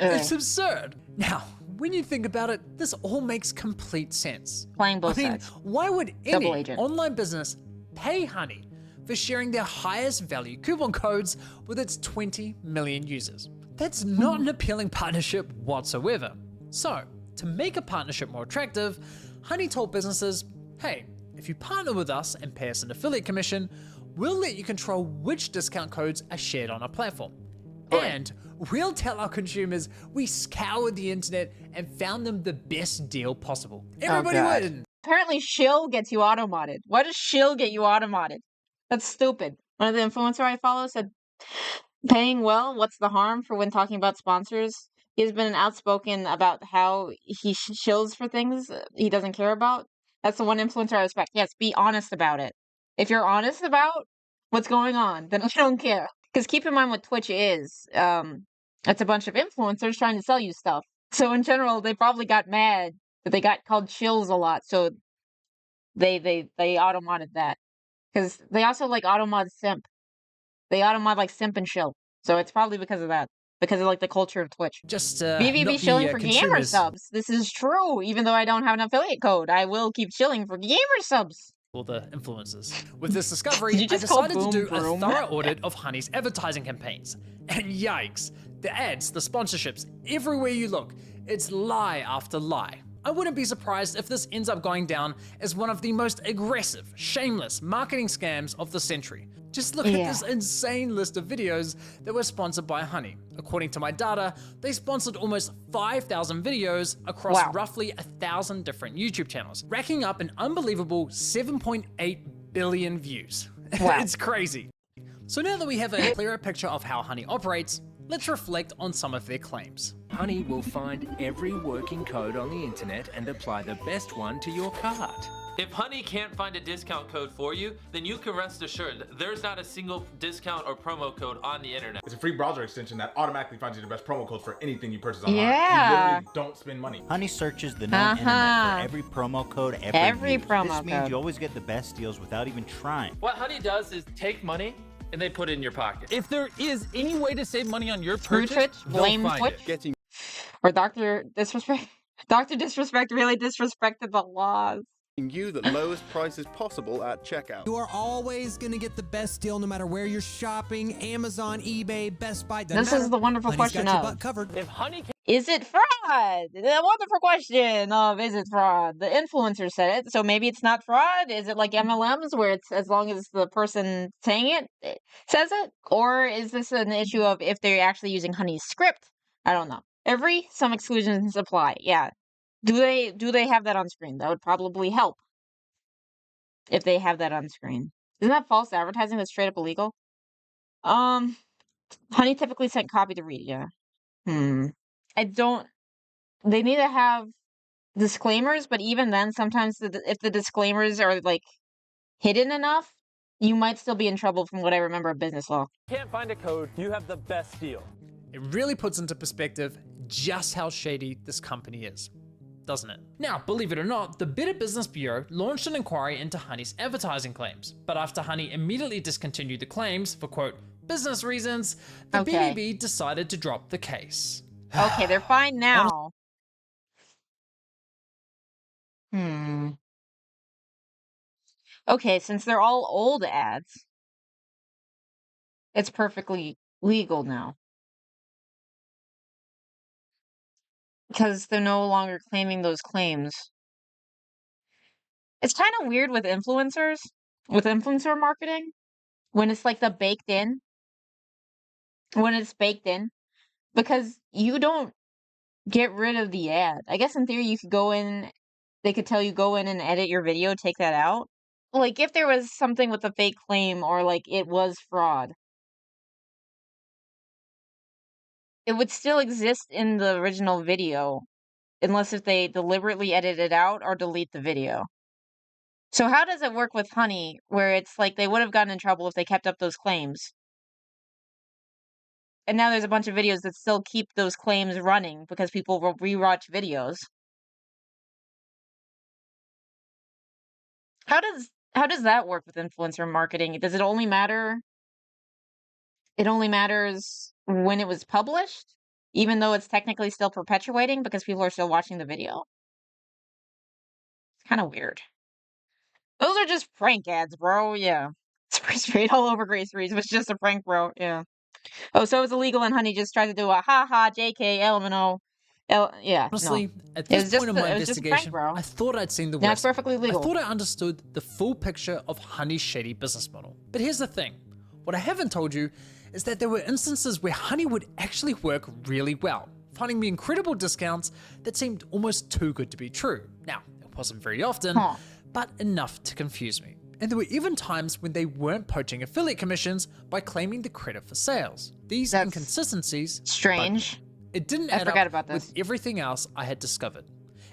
Speaker 2: It's absurd. Now, when you think about it, this all makes complete sense.
Speaker 1: Playing both sides.
Speaker 2: Why would
Speaker 1: Double
Speaker 2: any
Speaker 1: agent.
Speaker 2: online business pay Honey for sharing their highest value coupon codes with its 20 million users? That's not an appealing partnership whatsoever. So, to make a partnership more attractive, Honey told businesses, hey, if you partner with us and pay us an affiliate commission, we'll let you control which discount codes are shared on our platform. And we'll tell our consumers we scoured the internet and found them the best deal possible. Everybody wins.
Speaker 1: Apparently shill gets you auto-modded. Why does shill get you auto-modded? That's stupid. One of the influencer I follow said, paying well, what's the harm for when talking about sponsors? He's been outspoken about how he shills for things he doesn't care about. That's the one influencer I respect. Yes, be honest about it. If you're honest about what's going on, then I don't care. Because keep in mind what Twitch is. It's a bunch of influencers trying to sell you stuff. So in general, they probably got mad that they got called shills a lot. So they auto-modded that. Because they also like automod simp. They automod like simp and shill. So it's probably because of that. Because of like the culture of Twitch.
Speaker 2: Just
Speaker 1: BBB
Speaker 2: not
Speaker 1: shilling
Speaker 2: the
Speaker 1: for gamer
Speaker 2: consumers
Speaker 1: subs. This is true. Even though I don't have an affiliate code, I will keep shilling for gamer subs.
Speaker 2: or the influencers. With this
Speaker 1: Did
Speaker 2: discovery,
Speaker 1: you
Speaker 2: I
Speaker 1: just call
Speaker 2: decided to do a
Speaker 1: Boom
Speaker 2: thorough audit of Honey's advertising campaigns. And yikes, the ads, the sponsorships, everywhere you look, it's lie after lie. I wouldn't be surprised if this ends up going down as one of the most aggressive, shameless marketing scams of the century. Just look at this insane list of videos that were sponsored by Honey. According to my data, they sponsored almost 5,000 videos across roughly 1,000 different YouTube channels, racking up an unbelievable 7.8 billion views. It's crazy. So now that we have a clearer picture of how Honey operates, let's reflect on some of their claims.
Speaker 12: Honey will find every working code on the internet and apply the best one to your cart.
Speaker 3: If Honey can't find a discount code for you, then you can rest assured there's not a single discount or promo code on the internet.
Speaker 8: It's a free browser extension that automatically finds you the best promo codes for anything you purchase online.
Speaker 1: Yeah.
Speaker 8: You literally don't spend money.
Speaker 13: Honey searches the known internet for every promo code
Speaker 1: Every
Speaker 13: used.
Speaker 1: promo
Speaker 13: This means
Speaker 1: code.
Speaker 13: you always get the best deals without even trying.
Speaker 3: What Honey does is take money and they put it in your pocket.
Speaker 7: If there is any way to save money on your
Speaker 1: Screw
Speaker 7: purchase,
Speaker 1: Twitch,
Speaker 7: they'll
Speaker 1: blame
Speaker 7: find
Speaker 1: Twitch.
Speaker 7: it. Getting
Speaker 1: Or Dr. Disrespect. Dr. Disrespect really disrespected the laws.
Speaker 14: You the lowest prices possible at checkout.
Speaker 15: You are always going to get the best deal no matter where you're shopping. Amazon, eBay, Best Buy.
Speaker 1: This is the wonderful question
Speaker 15: got your
Speaker 1: of,
Speaker 15: butt covered.
Speaker 3: If Honey can
Speaker 1: is it fraud? The wonderful question of, is it fraud? The influencer said it, so maybe it's not fraud. Is it like MLMs where it's as long as the person saying it says it? Or is this an issue of if they're actually using Honey's script? I don't know. Some exclusions apply. Yeah. Do they have that on screen? That would probably help if they have that on screen. Isn't that false advertising that's straight up illegal? Honey typically sent copy to read, yeah. They need to have disclaimers, but even then, sometimes if the disclaimers are like hidden enough, you might still be in trouble from what I remember of business law.
Speaker 3: can't find a code, you have the best deal.
Speaker 2: It really puts into perspective just how shady this company is, doesn't it? Now, believe it or not, the Better Business Bureau launched an inquiry into Honey's advertising claims, but after Honey immediately discontinued the claims for, quote, business reasons, the BBB decided to drop the case.
Speaker 1: Okay, they're fine now. Okay, since they're all old ads, it's perfectly legal now. Because they're no longer claiming those claims. It's kind of weird with influencers, with influencer marketing, when it's like the baked in. When it's baked in. Because you don't get rid of the ad. I guess in theory you could go in, they could tell you go in and edit your video, take that out. Like if there was something with a fake claim or like it was fraud, it would still exist in the original video unless if they deliberately edit it out or delete the video. So how does it work with Honey where it's like they would have gotten in trouble if they kept up those claims? And now there's a bunch of videos that still keep those claims running because people will rewatch videos. How does that work with influencer marketing? Does it only matter? It only matters when it was published, even though it's technically still perpetuating because people are still watching the video? It's kind of weird. Those are just prank ads, bro. Yeah. Straight all over Grace Reese was just a prank, bro. Yeah. Oh, so it's illegal and Honey just tried to do a haha, JK, LMNO. Yeah.
Speaker 2: Honestly,
Speaker 1: no.
Speaker 2: at this point in my
Speaker 1: it was just a prank,
Speaker 2: investigation,
Speaker 1: bro.
Speaker 2: I thought I'd seen the
Speaker 1: Now
Speaker 2: worst.
Speaker 1: it's perfectly legal.
Speaker 2: I thought I understood the full picture of Honey's shady business model. But here's the thing. What I haven't told you is that there were instances where Honey would actually work really well, finding me incredible discounts that seemed almost too good to be true. Now, it wasn't very often, but enough to confuse me. And there were even times when they weren't poaching affiliate commissions by claiming the credit for sales. These inconsistencies,
Speaker 1: strange.
Speaker 2: It didn't add up with everything else I had discovered.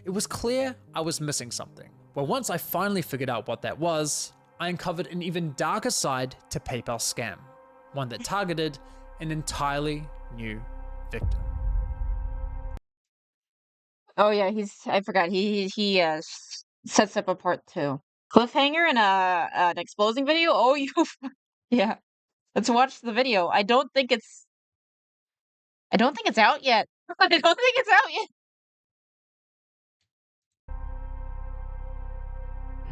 Speaker 2: It was clear I was missing something. Well, once I finally figured out what that was, I uncovered an even darker side to PayPal scam, one that targeted an entirely new victim.
Speaker 1: Oh yeah, I forgot. He sets up a part 2. Cliffhanger and an exposing video? Oh, you... Yeah. Let's watch the video. I don't think it's out yet. I don't think it's out yet.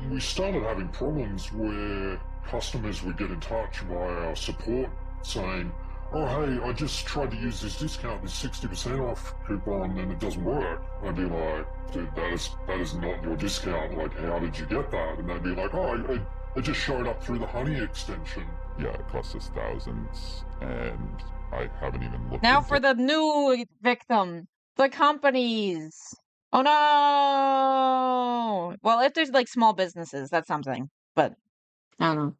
Speaker 16: We started having problems where customers would get in touch via our support saying, oh hey, I just tried to use this discount, this 60% off coupon, and it doesn't work. I'd be like, dude, that is not your discount. Like, how did you get that? And they'd be like, oh, I just showed up through the Honey extension.
Speaker 17: Yeah, it cost us thousands, and I haven't even looked
Speaker 1: Now
Speaker 17: into
Speaker 1: for the new victim. The companies. Oh no! Well, if there's like small businesses, that's something. But I don't know.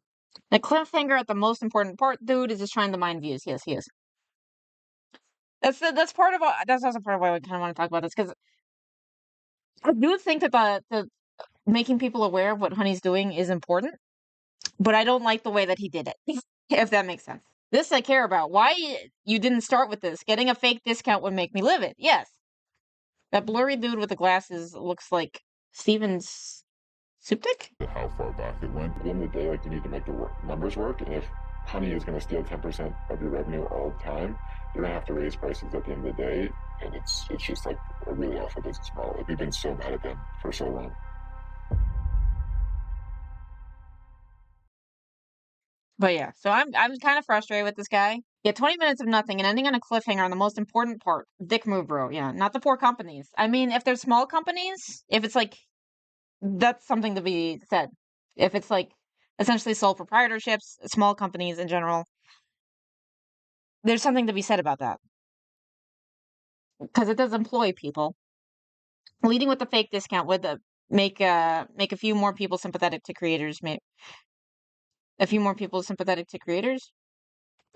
Speaker 1: The cliffhanger at the most important part, dude, is just trying to mine views. Yes, he is. That's part of that's also part of why I kind of want to talk about this, because I do think that the making people aware of what Honey's doing is important, but I don't like the way that he did it. If that makes sense. This I care about. Why you didn't start with this? Getting a fake discount would make me livid. Yes. That blurry dude with the glasses looks like Steven's Suptic?
Speaker 17: how far back it went.
Speaker 18: At the end of the day, like, you need to make the numbers work, and if Honey is going to steal 10% of your revenue all the time, you're going to have to raise prices at the end of the day, and it's just like a really awful business model. Like, we've been so bad at them for so long.
Speaker 1: But yeah, so I'm kind of frustrated with this guy. Yeah, 20 minutes of nothing and ending on a cliffhanger on the most important part. Dick move, bro. Yeah, not the poor companies. I mean, if they're small companies, if it's like, that's something to be said. If it's like essentially sole proprietorships, small companies in general, there's something to be said about that. Because it does employ people. Leading with the fake discount would make a few more people sympathetic to creators. A few more people sympathetic to creators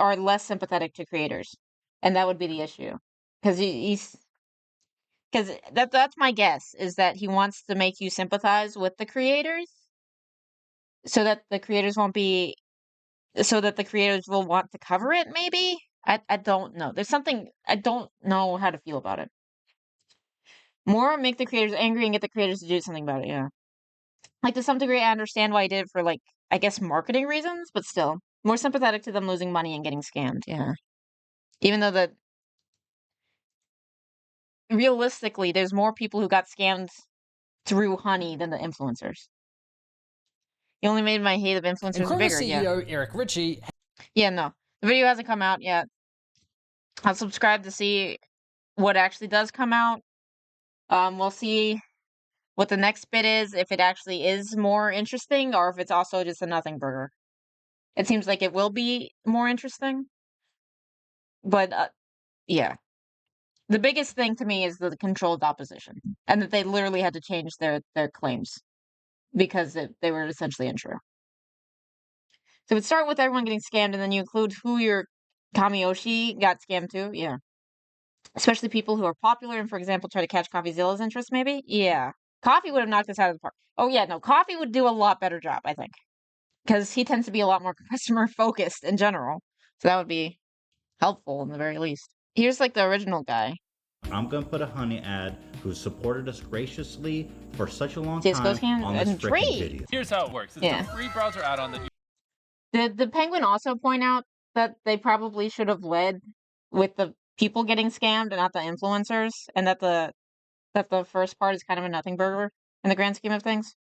Speaker 1: are less sympathetic to creators, and that would be the issue. Because that's my guess, is that he wants to make you sympathize with the creators, so that the creators will want to cover it. Maybe I don't know. There's something I don't know how to feel about it. More make the creators angry and get the creators to do something about it. Yeah, like to some degree, I understand why he did it for, like, I guess marketing reasons, but still more sympathetic to them losing money and getting scammed. Yeah. Even though realistically, there's more people who got scammed through Honey than the influencers. You only made my hate of influencers
Speaker 2: And Kroger
Speaker 1: bigger.
Speaker 2: CEO
Speaker 1: Yeah.
Speaker 2: Eric Ritchie.
Speaker 1: Yeah, no. The video hasn't come out yet. I'll subscribe to see what actually does come out. We'll see what the next bit is, if it actually is more interesting, or if it's also just a nothing burger. It seems like it will be more interesting. But, yeah. The biggest thing to me is the controlled opposition, and that they literally had to change their claims because they were essentially untrue. So it would start with everyone getting scammed, and then you include who your Kamiyoshi got scammed to. Yeah. Especially people who are popular and, for example, try to catch CoffeeZilla's interest, maybe? Yeah. Coffee would have knocked this out of the park. Oh, yeah, no. Coffee would do a lot better job, I think. Because he tends to be a lot more customer-focused in general. So that would be helpful, in the very least. Here's, like, the original guy.
Speaker 13: I'm going to put a Honey ad who supported us graciously for such a long
Speaker 1: CS:GO
Speaker 13: time on this freaking video.
Speaker 3: Here's how it works. It's
Speaker 1: Yeah.
Speaker 3: a free browser add-on that you
Speaker 1: Did the Penguin also point out that they probably should have led with the people getting scammed and not the influencers, and that the first part is kind of a nothing burger in the grand scheme of things?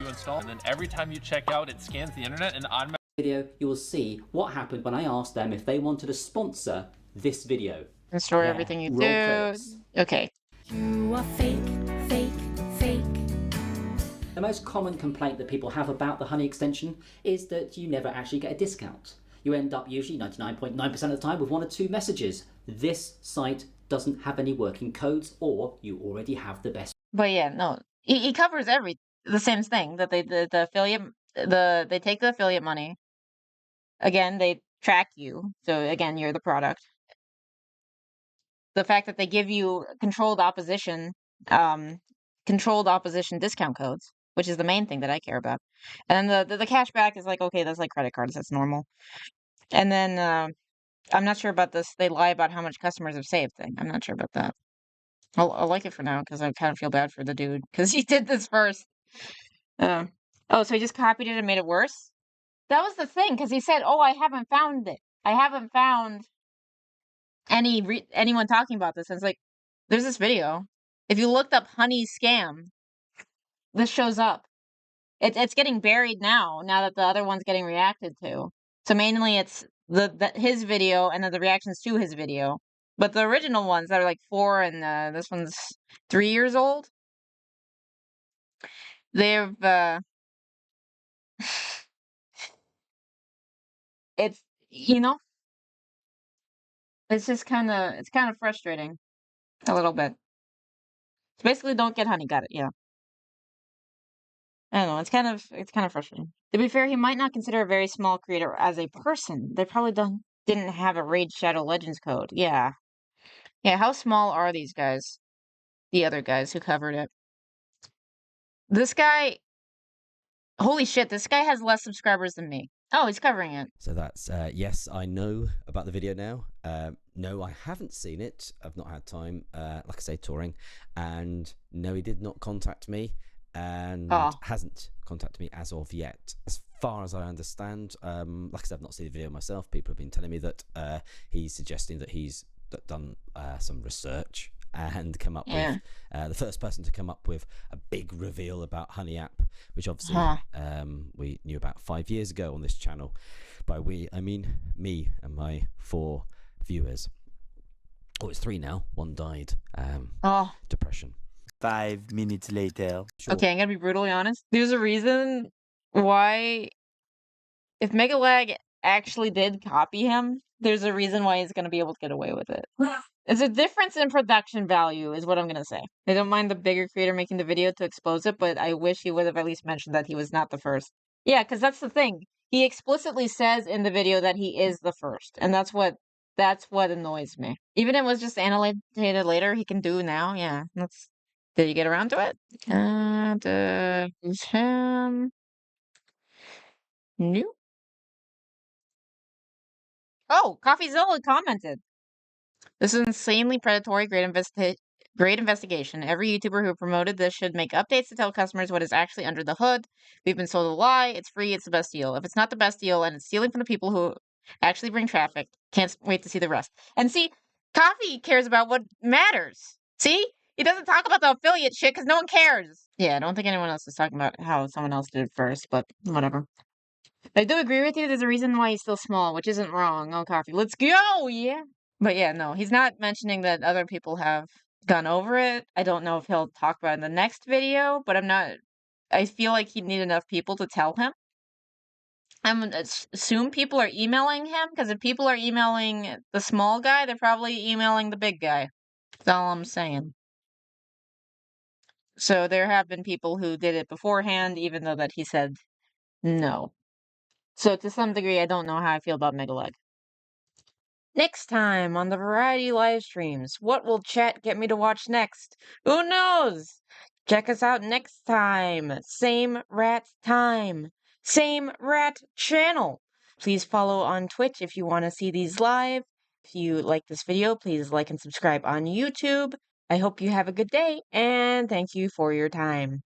Speaker 3: install, and then every time you check out, it scans the internet and automatically
Speaker 19: video, you will see what happened when I asked them if they wanted to sponsor this video.
Speaker 1: And store everything you
Speaker 19: roll
Speaker 1: do.
Speaker 19: credits.
Speaker 1: Okay.
Speaker 19: You are fake, fake, fake. The most common complaint that people have about the Honey extension is that you never actually get a discount. You end up usually 99.9% of the time with 1 or 2 messages. This site doesn't have any working codes, or you already have the best.
Speaker 1: But yeah, no. He covers the same thing, that the affiliate, they take the affiliate money. Again, they track you. So again, you're the product. The fact that they give you controlled opposition discount codes, which is the main thing that I care about. And then the cashback is like, okay, that's like credit cards, that's normal. And then I'm not sure about this. They lie about how much customers have saved thing. I'm not sure about that. I'll like it for now because I kind of feel bad for the dude because he did this first. Oh, so he just copied it and made it worse? That was the thing, because he said, oh, I haven't found it. I haven't found anyone talking about this. And it's like, there's this video. If you looked up honey scam, this shows up. It's getting buried now that the other one's getting reacted to. So mainly it's his video and then the reactions to his video. But the original ones that are like 4 and this one's 3 years old, they've it's it's just kind of frustrating a little bit. So basically, don't get honey. Got it? Yeah. I don't know. It's kind of frustrating. To be fair, he might not consider a very small creator as a person. They probably didn't have a Raid Shadow Legends code. Yeah. Yeah, how small are these guys? The other guys who covered it. This guy, holy shit, this guy has less subscribers than me. Oh, he's covering it.
Speaker 20: So that's, yes, I know about the video now. No, I haven't seen it. I've not had time, like I say, touring. And no, he did not contact me and hasn't contacted me as of yet. As far as I understand, like I said, I've not seen the video myself. People have been telling me that he's suggesting that he's done some research and come up with the first person to come up with a big reveal about Honey App, which obviously we knew about 5 years ago on this channel. By we, I mean me and my 4 viewers. Oh, it's 3 now. 1 died. Depression.
Speaker 21: 5 minutes later.
Speaker 1: Sure. Okay, I'm gonna be brutally honest. There's a reason why, if MegaLag actually did copy him, there's a reason why he's gonna be able to get away with it. It's a difference in production value, is what I'm gonna say. I don't mind the bigger creator making the video to expose it, but I wish he would have at least mentioned that he was not the first. Yeah, because that's the thing. He explicitly says in the video that he is the first, and that's what annoys me. Even if it was just annotated later, he can do now. Yeah, did you get around to it? Is him new? Oh, CoffeeZilla commented. This is insanely predatory. Great investigation. Every YouTuber who promoted this should make updates to tell customers what is actually under the hood. We've been sold a lie. It's free. It's the best deal. If it's not the best deal and it's stealing from the people who actually bring traffic, can't wait to see the rest. And see, Coffee cares about what matters. See? He doesn't talk about the affiliate shit because no one cares. Yeah, I don't think anyone else is talking about how someone else did it first, but whatever. I do agree with you. There's a reason why he's still small, which isn't wrong. Oh, Coffee. Let's go! Yeah. But yeah, no, he's not mentioning that other people have gone over it. I don't know if he'll talk about it in the next video, but I feel like he'd need enough people to tell him. I'm gonna assume people are emailing him, because if people are emailing the small guy, they're probably emailing the big guy. That's all I'm saying. So there have been people who did it beforehand, even though that he said no. So to some degree, I don't know how I feel about MegaLag. Next time on the Variety live streams, what will chat get me to watch next? Who knows? Check us out next time. Same rat time. Same rat channel. Please follow on Twitch if you want to see these live. If you like this video, please like and subscribe on YouTube. I hope you have a good day, and thank you for your time.